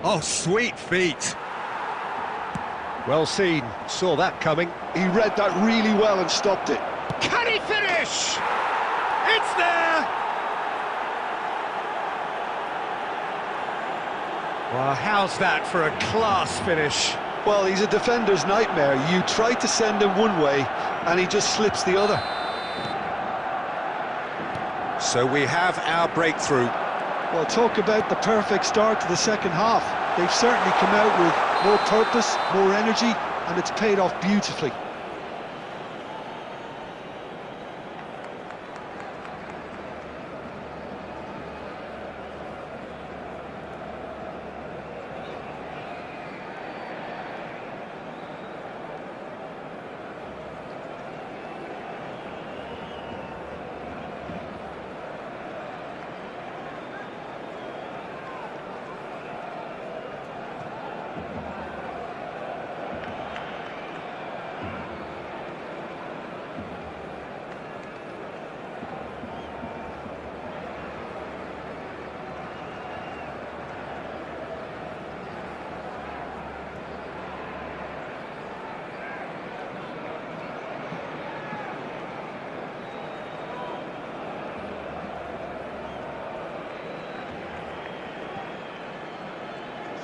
Oh, sweet feet. Well seen, saw that coming. He read that really well and stopped it. Can he finish? It's there! Well, how's that for a class finish? Well, he's a defender's nightmare. You try to send him one way, and he just slips the other. So we have our breakthrough. Well, talk about the perfect start to the second half. They've certainly come out with more purpose, more energy, and it's paid off beautifully.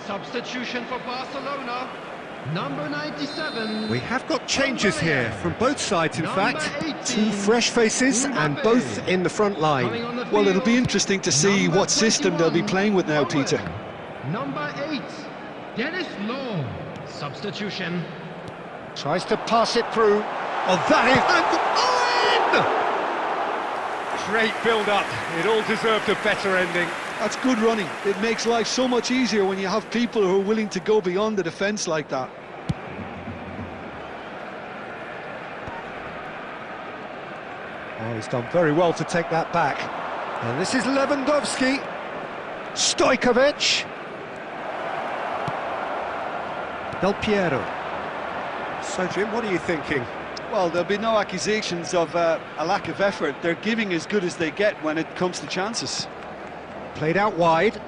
Substitution for Barcelona, number 97. We have got changes here from both sides, in fact. 2 fresh faces and both in the front line. Well, it'll be interesting to see what system they'll be playing with now, Peter. Number 8, Dennis Law. Substitution. Tries to pass it through. Oh, that is... And great build-up. It all deserved a better ending. That's good running. It makes life so much easier when you have people who are willing to go beyond the defence like that. Oh, he's done very well to take that back. And this is Lewandowski. Stojkovic. Del Piero. So, Jim, what are you thinking? Well, there'll be no accusations of a lack of effort. They're giving as good as they get when it comes to chances. Played out wide.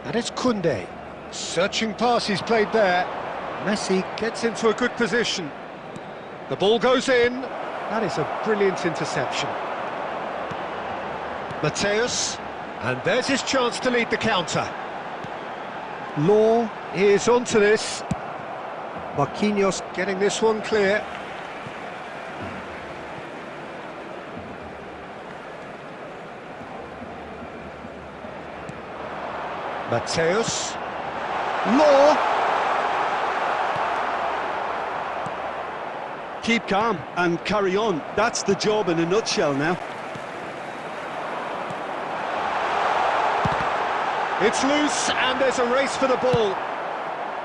And it's Koundé. Searching pass he's played there. Messi gets into a good position. The ball goes in. That is a brilliant interception. Mateus. And there's his chance to lead the counter. Law is onto this. Marquinhos getting this one clear. Mateus. Law. Keep calm and carry on. That's the job in a nutshell now. It's loose and there's a race for the ball.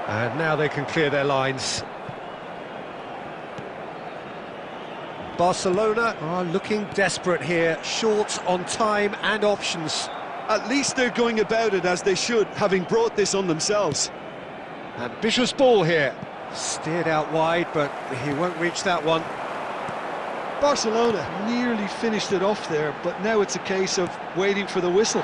And now they can clear their lines. Barcelona are looking desperate here, short on time and options. At least they're going about it as they should, having brought this on themselves. Ambitious ball here. Steered out wide, but he won't reach that one. Barcelona nearly finished it off there, but now it's a case of waiting for the whistle.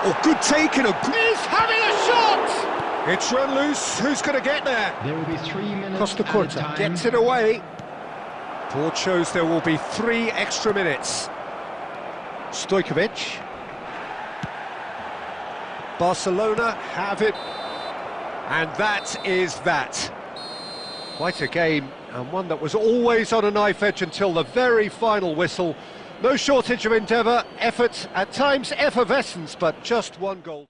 Oh, good take and He's having a shot! it's run loose. Who's going to get there? There will be 3 minutes Costa added Curta time. gets it away. Board shows there will be 3 extra minutes. Stojkovic. Barcelona have it. And that is that. Quite a game, and one that was always on a knife edge until the very final whistle. No shortage of endeavour, effort, at times effervescence, but just one goal.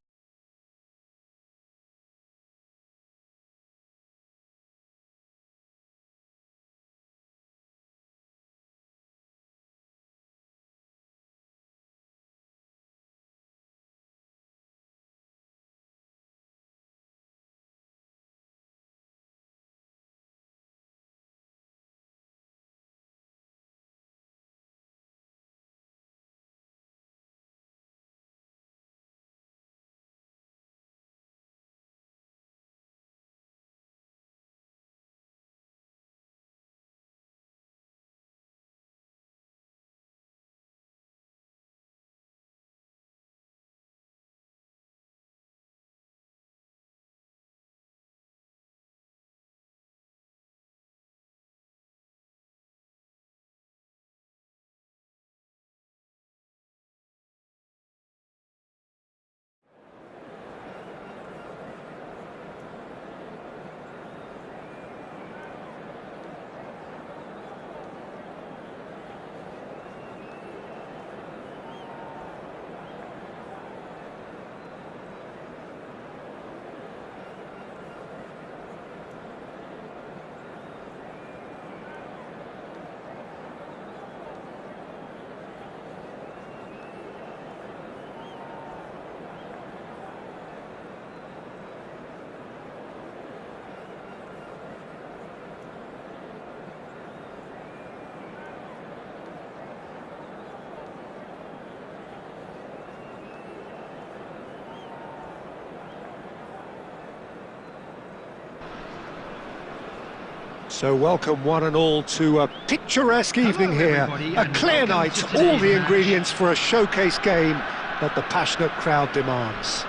So welcome one and all to a picturesque evening here, a clear night, all the ingredients for a showcase game that the passionate crowd demands.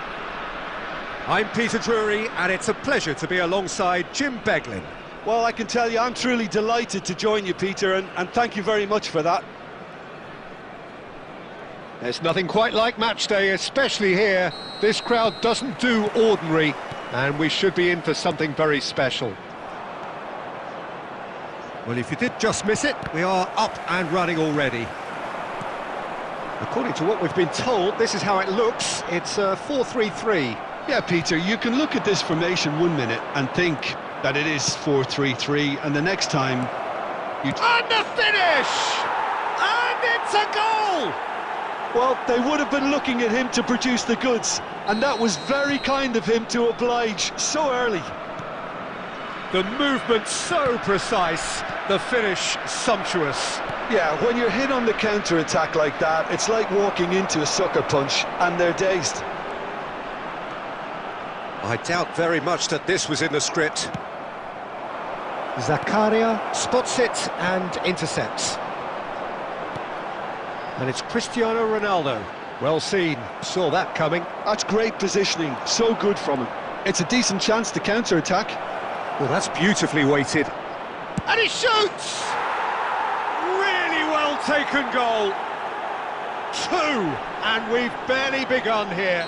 I'm Peter Drury, and it's a pleasure to be alongside Jim Beglin. Well, I can tell you I'm truly delighted to join you, Peter, and thank you very much for that. There's nothing quite like match day, especially here. This crowd doesn't do ordinary, and we should be in for something very special. Well, if you did just miss it, we are up and running already. According to what we've been told, this is how it looks. It's 4-3-3. Yeah, Peter, you can look at this formation 1 minute and think that it is 4-3-3, and the next time you... And the finish! And it's a goal! Well, they would have been looking at him to produce the goods, and that was very kind of him to oblige so early. The movement so precise, the finish sumptuous. Yeah, when you're hit on the counter-attack like that, it's like walking into a sucker punch, and they're dazed. I doubt very much that this was in the script. Zakaria spots it and intercepts. And it's Cristiano Ronaldo. Well seen, saw that coming. That's great positioning, so good from him. It's a decent chance to counter-attack. Well, that's beautifully weighted. And he shoots! Really well taken goal. 2, and we've barely begun here.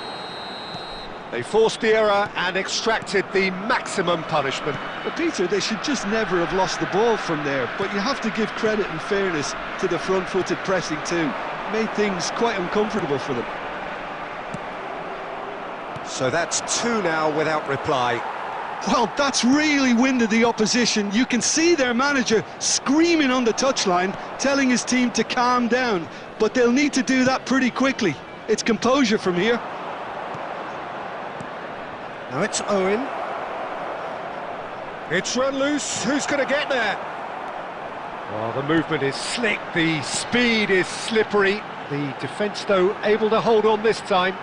They forced the error and extracted the maximum punishment. But Peter, they should just never have lost the ball from there, but you have to give credit and fairness to the front-footed pressing too. Made things quite uncomfortable for them. So that's 2 now without reply. Well, that's really winded the opposition. You can see their manager screaming on the touchline, telling his team to calm down, but they'll need to do that pretty quickly. It's composure from here. Now it's Owen. It's run loose. Who's going to get there? Well, the movement is slick, the speed is slippery. The defence, though, able to hold on this time.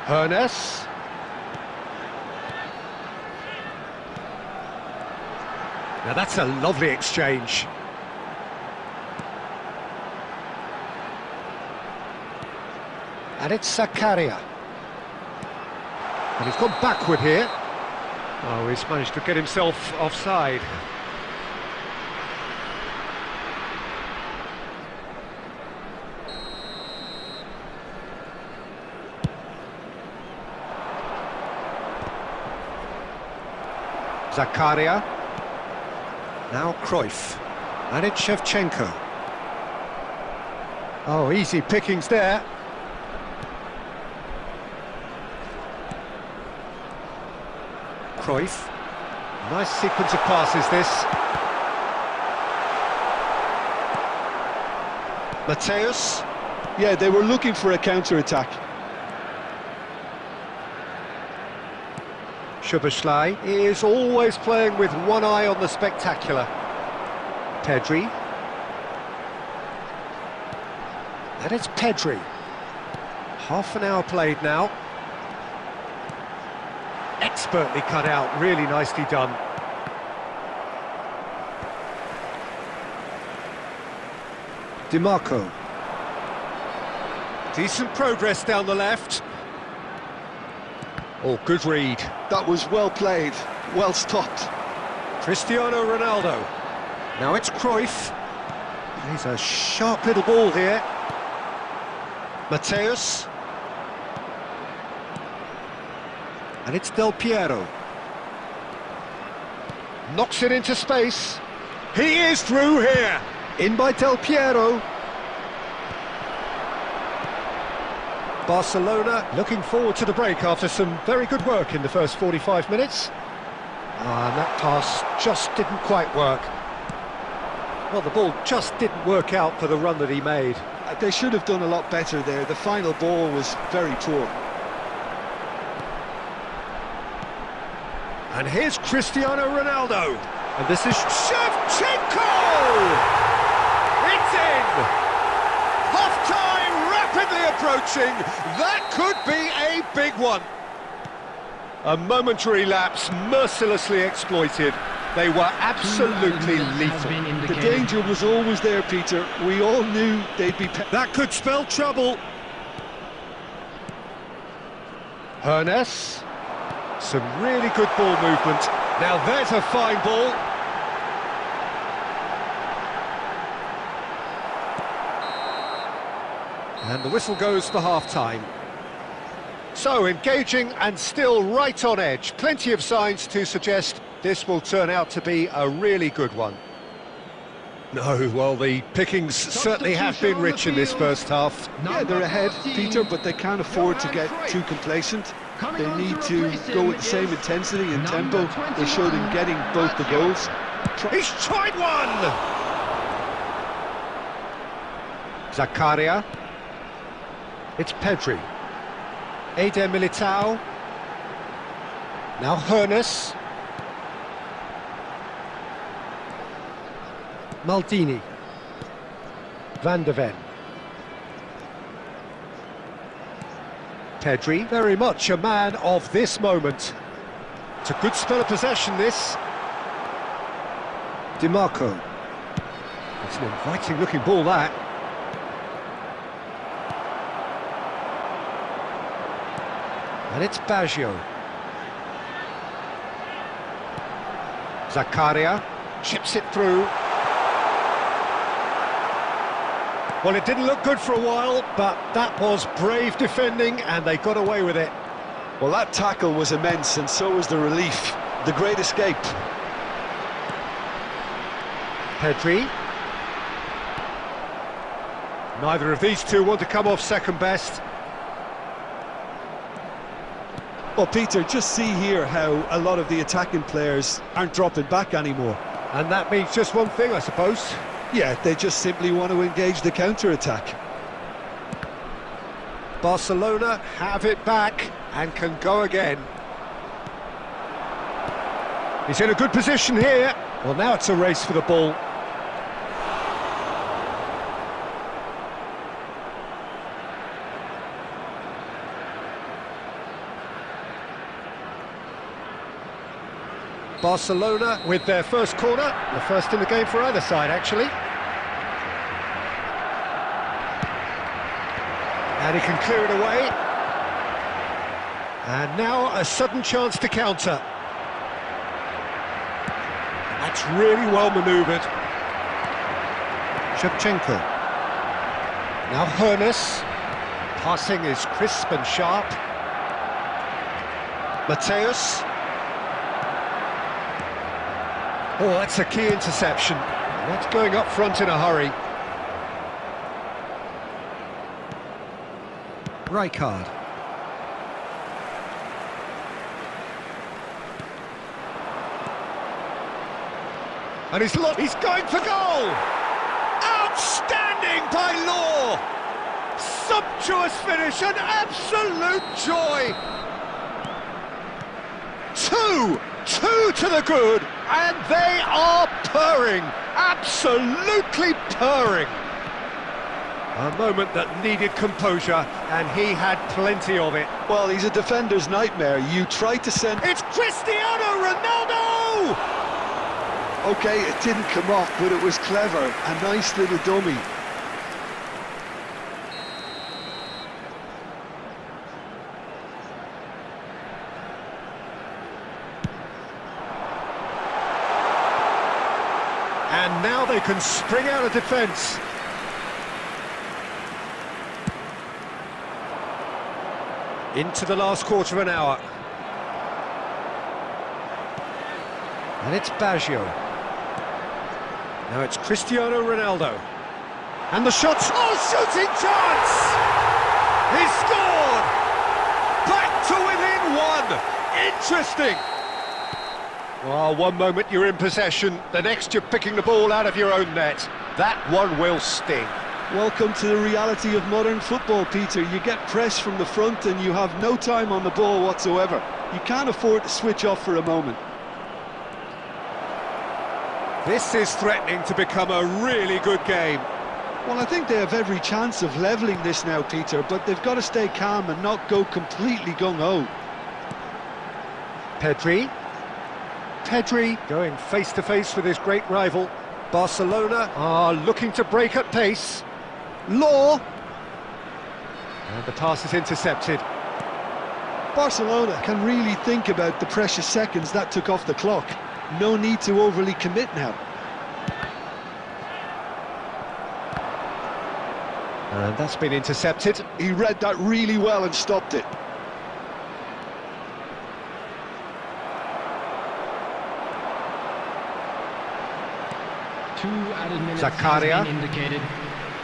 Hernes. Now that's a lovely exchange. And it's Zakaria. And he's gone backward here. Oh, he's managed to get himself offside. Zakaria. Now Cruyff, and it's Shevchenko. Oh, easy pickings there. Cruyff. Nice sequence of passes, this. Mateus. Yeah, they were looking for a counter-attack. Szoboszlai is always playing with one eye on the spectacular. Pedri. And it's Pedri. Half an hour played now. Expertly cut out, really nicely done. DiMarco. Decent progress down the left. Oh, good read. That was well played, well stopped. Cristiano Ronaldo. Now it's Cruyff. He's a sharp little ball here. Mateus. And it's Del Piero. Knocks it into space. He is through here. In by Del Piero. Barcelona looking forward to the break after some very good work in the first 45 minutes. And that pass just didn't quite work. Well, the ball just didn't work out for the run that he made. They should have done a lot better there. The final ball was very poor. And here's Cristiano Ronaldo. And this is Shevchenko! It's in! Half-time rapidly approaching. That could be a big one. A momentary lapse mercilessly exploited. They were absolutely lethal. The danger was always there, Peter. We all knew they'd be... That could spell trouble. Hernes. Some really good ball movement. Now there's a fine ball. And the whistle goes for half-time. So, engaging and still right on edge. Plenty of signs to suggest this will turn out to be a really good one. No, well, the pickings certainly have been rich in this first half. Yeah, they're ahead, Peter, but they can't afford to get too complacent. They need to go with the same intensity and tempo they showed in getting both the goals. He's tried one! Zakaria. It's Pedri. Eder Militao. Now Hernes. Maldini. Van de Ven. Pedri, very much a man of this moment. It's a good spell of possession, this. DiMarco. It's an inviting-looking ball, that. And it's Baggio. Zakaria chips it through. Well, it didn't look good for a while, but that was brave defending, and they got away with it. Well, that tackle was immense, and so was the relief. The great escape. Pedri. Neither of these two want to come off second best. Well, Peter, just see here how a lot of the attacking players aren't dropping back anymore. And that means just one thing, I suppose. Yeah, they just simply want to engage the counter-attack. Barcelona have it back and can go again. He's in a good position here. Well, now it's a race for the ball. Barcelona with their first corner, the first in the game for either side, actually. And he can clear it away. And now a sudden chance to counter. That's really well manoeuvred. Shevchenko. Now Hernes. Passing is crisp and sharp. Mateus. Oh, that's a key interception. Not going up front in a hurry. Rijkaard. And he's going for goal! Outstanding by Law! Sumptuous finish, an absolute joy! Two to the good, and they are purring, absolutely purring. A moment that needed composure, and he had plenty of it. Well, he's a defender's nightmare. You try to send... It's Cristiano Ronaldo! OK, it didn't come off, but it was clever. A nice little dummy. And now they can spring out of defence. Into the last quarter of an hour. And it's Baggio. Now it's Cristiano Ronaldo. And the shot's... Oh, shooting chance! He scored! Back to within one! Interesting! Well, one moment you're in possession, the next you're picking the ball out of your own net. That one will sting. Welcome to the reality of modern football, Peter. You get pressed from the front and you have no time on the ball whatsoever. You can't afford to switch off for a moment. This is threatening to become a really good game. Well, I think they have every chance of levelling this now, Peter, but they've got to stay calm and not go completely gung-ho. Pedri going face-to-face with his great rival. Barcelona are looking to break at pace. Law. And the pass is intercepted. Barcelona can really think about the precious seconds that took off the clock. No need to overly commit now. And that's been intercepted. He read that really well and stopped it. Zakaria.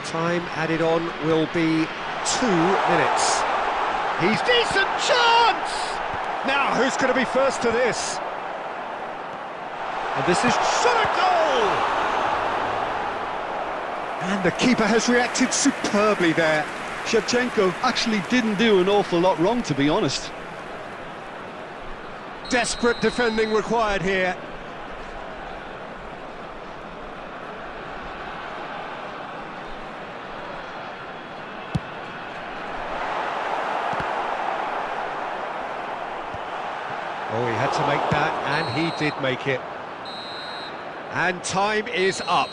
Time added on will be 2 minutes. He's decent chance! Now, who's going to be first to this? And this is shot a goal! And the keeper has reacted superbly there. Shevchenko actually didn't do an awful lot wrong, to be honest. Desperate defending required here. Oh, he had to make that, and he did make it. And time is up.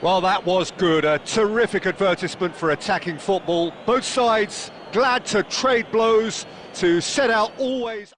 Well, that was good. A terrific advertisement for attacking football. Both sides glad to trade blows, to set out always...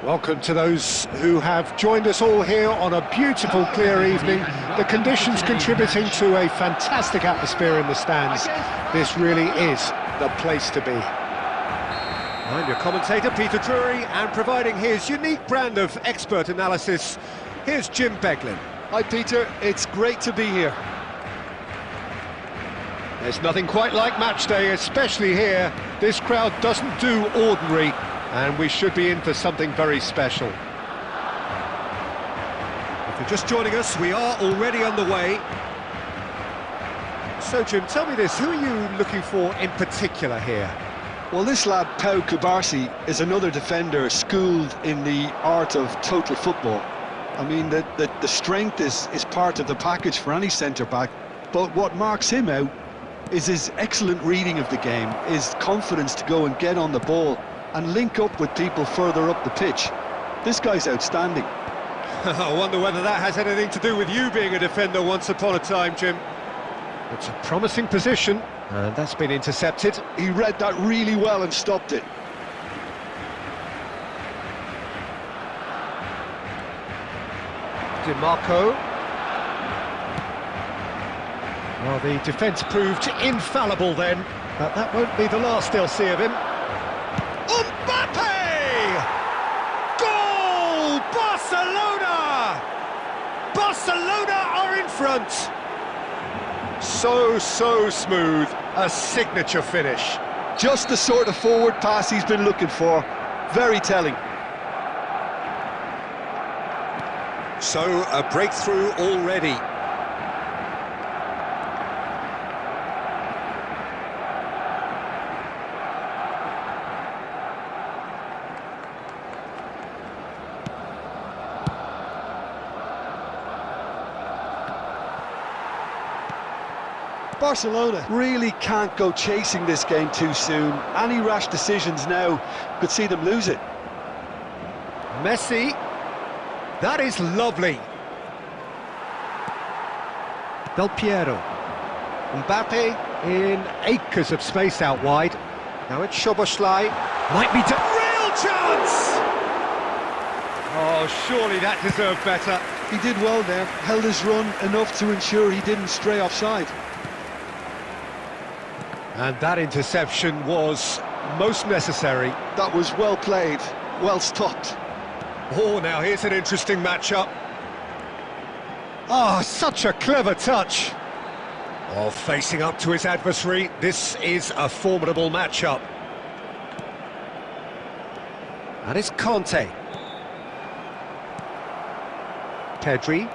Welcome to those who have joined us all here on a beautiful, clear evening. The conditions contributing to a fantastic atmosphere in the stands. This really is the place to be. I'm your commentator, Peter Drury, and providing his unique brand of expert analysis, here's Jim Beglin. Hi Peter, it's great to be here. There's nothing quite like match day, especially here. This crowd doesn't do ordinary, and we should be in for something very special. If you're just joining us, we are already underway. So Jim, tell me this, who are you looking for in particular here? Well, this lad, Pau Kubarsi, is another defender schooled in the art of total football. I mean, the strength is part of the package for any centre-back, but what marks him out is his excellent reading of the game, his confidence to go and get on the ball and link up with people further up the pitch. This guy's outstanding. I wonder whether that has anything to do with you being a defender once upon a time, Jim. It's a promising position, and that's been intercepted. He read that really well and stopped it. DiMarco. Well, the defence proved infallible then, but that won't be the last they'll see of him. Mbappe! Goal! Barcelona! Barcelona are in front. So smooth, a signature finish. Just the sort of forward pass he's been looking for. Very telling. So, a breakthrough already. Barcelona really can't go chasing this game too soon. Any rash decisions now could see them lose it. Messi. That is lovely. Del Piero. Mbappe in acres of space out wide. Now it's Szoboszlai. Might be Real chance! Oh, surely that deserved better. He did well there, held his run enough to ensure he didn't stray offside. And that interception was most necessary. That was well played, well stopped. Oh, now here's an interesting matchup. Oh, such a clever touch. Oh, facing up to his adversary, this is a formidable matchup. And it's Conte. Pedri.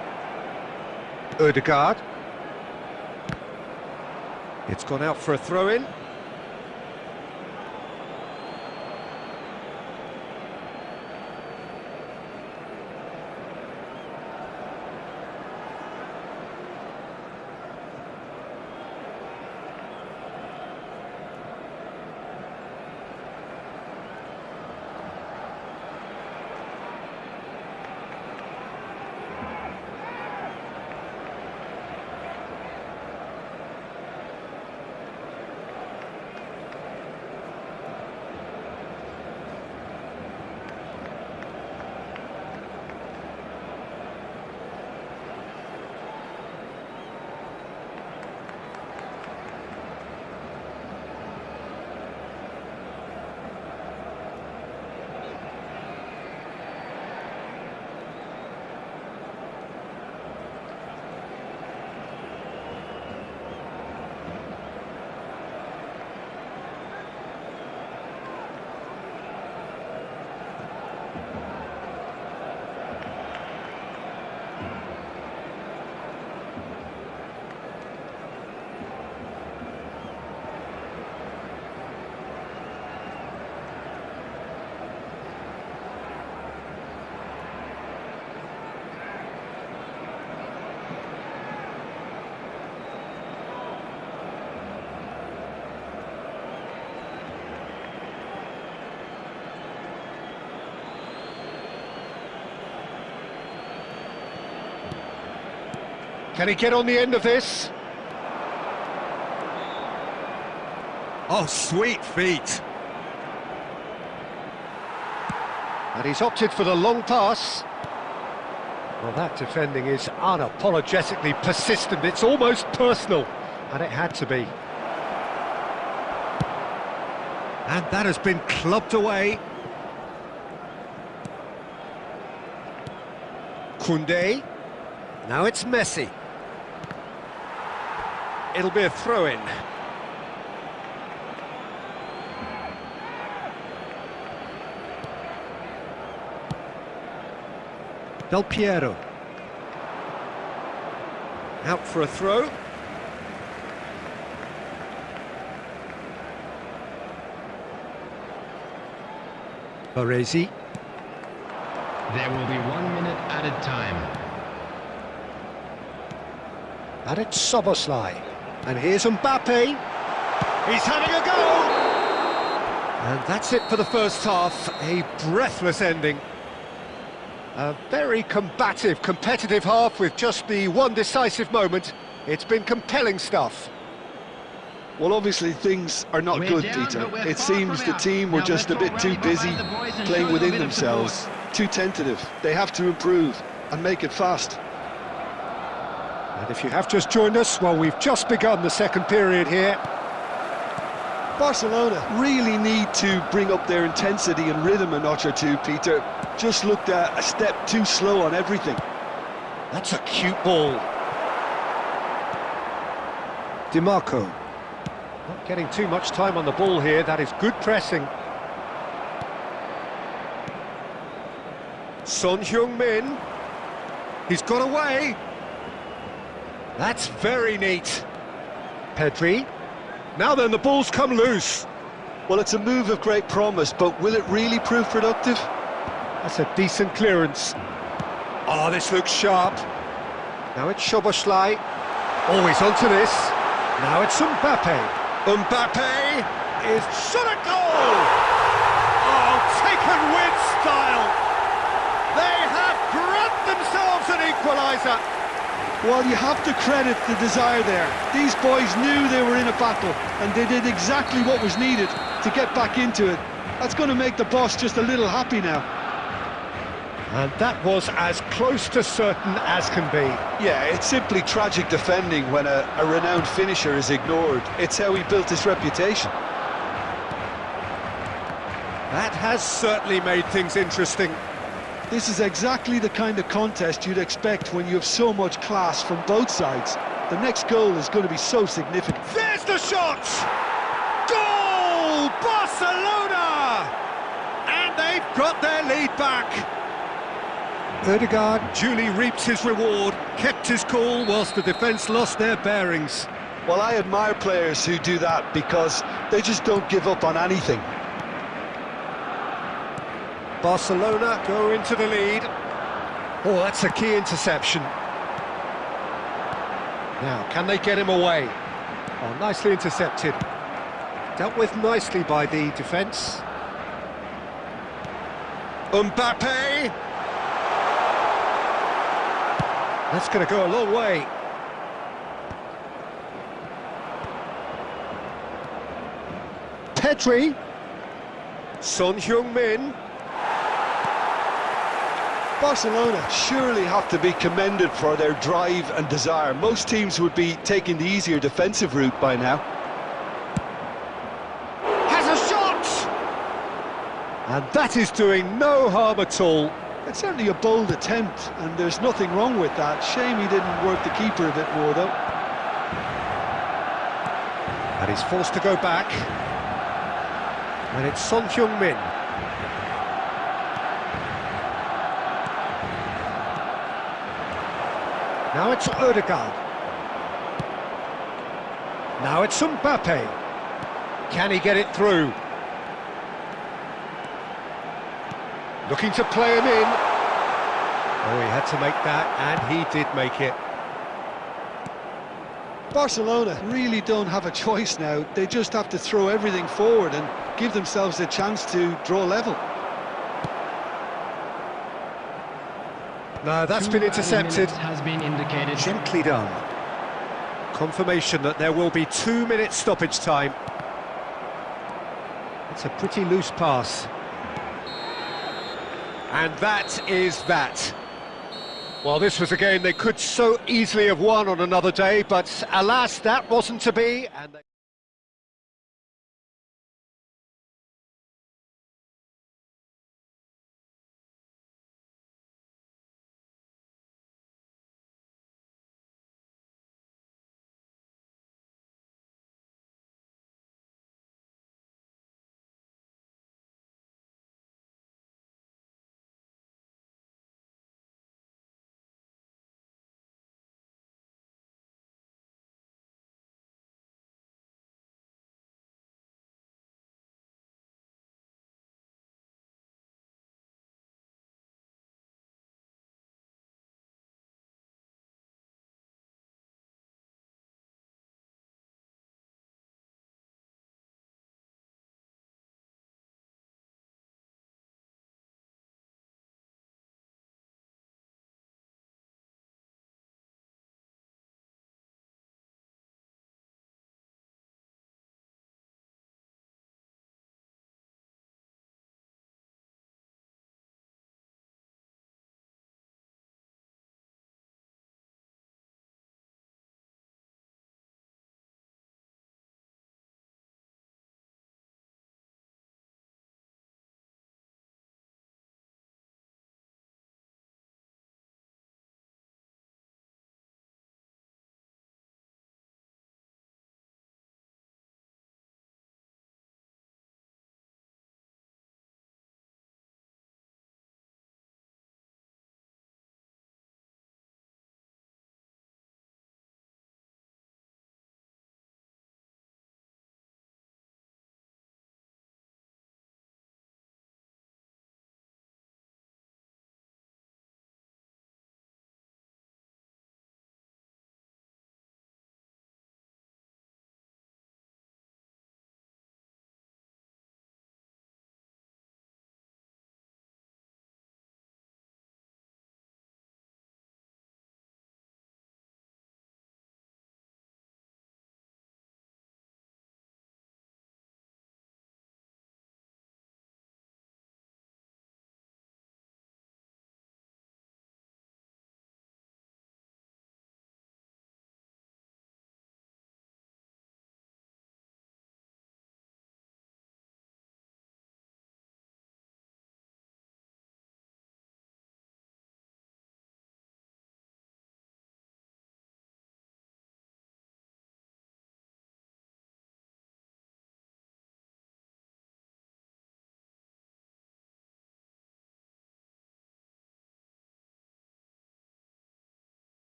Ødegaard. It's gone out for a throw-in. Can he get on the end of this? Oh, sweet feet. And he's opted for the long pass. Well, that defending is unapologetically persistent. It's almost personal, and it had to be. And that has been clubbed away. Koundé. Now it's Messi. It'll be a throw-in. Del Piero. Out for a throw. Baresi. There will be 1 minute added time. And it's Szoboszlai. And here's Mbappe. He's having a go! And that's it for the first half. A breathless ending. A very combative, competitive half with just the one decisive moment. It's been compelling stuff. Well, obviously things are not good, Peter. It seems the team were just a bit too busy playing within themselves, too tentative. They have to improve and make it fast. And if you have just joined us, well, we've just begun the second period here. Barcelona really need to bring up their intensity and rhythm a notch or two, Peter. Just looked a step too slow on everything. That's a cute ball. Di Marco. Not getting too much time on the ball here. That is good pressing. Son Heung-min. He's got away. That's very neat. Pedri. Now then, the ball's come loose. Well, it's a move of great promise, but will it really prove productive? That's a decent clearance. Oh, this looks sharp. Now it's Szoboszlai. Always onto this. Now it's Mbappe. Mbappe is shot at goal! Oh, taken with style. They have grabbed themselves an equaliser. Well, you have to credit the desire there. These boys knew they were in a battle, and they did exactly what was needed to get back into it. That's going to make the boss just a little happy now. And that was as close to certain as can be. Yeah, it's simply tragic defending when a renowned finisher is ignored. It's how he built his reputation. That has certainly made things interesting. This is exactly the kind of contest you'd expect when you have so much class from both sides. The next goal is going to be so significant. There's the shot! Goal! Barcelona! And they've got their lead back. Ødegaard duly reaped his reward, kept his cool whilst the defence lost their bearings. Well, I admire players who do that because they just don't give up on anything. Barcelona go into the lead. Oh, that's a key interception. Now, can they get him away? Oh, nicely intercepted. Dealt with nicely by the defence. Mbappe! That's going to go a long way. Pedri. Son Heung-min. Barcelona surely have to be commended for their drive and desire. Most teams would be taking the easier defensive route by now. Has a shot! And that is doing no harm at all. It's certainly a bold attempt, and there's nothing wrong with that. Shame he didn't work the keeper a bit more, though. And he's forced to go back. And it's Son Heung-min. Now it's Ødegaard. Now it's Mbappe. Can he get it through? Looking to play him in. Oh, he had to make that, and he did make it. Barcelona really don't have a choice now. They just have to throw everything forward and give themselves a chance to draw level. No, that's been intercepted. Has been indicated. Gently done. Confirmation that there will be 2 minutes stoppage time. It's a pretty loose pass. And that is that. Well, this was a game they could so easily have won on another day, but alas, that wasn't to be. And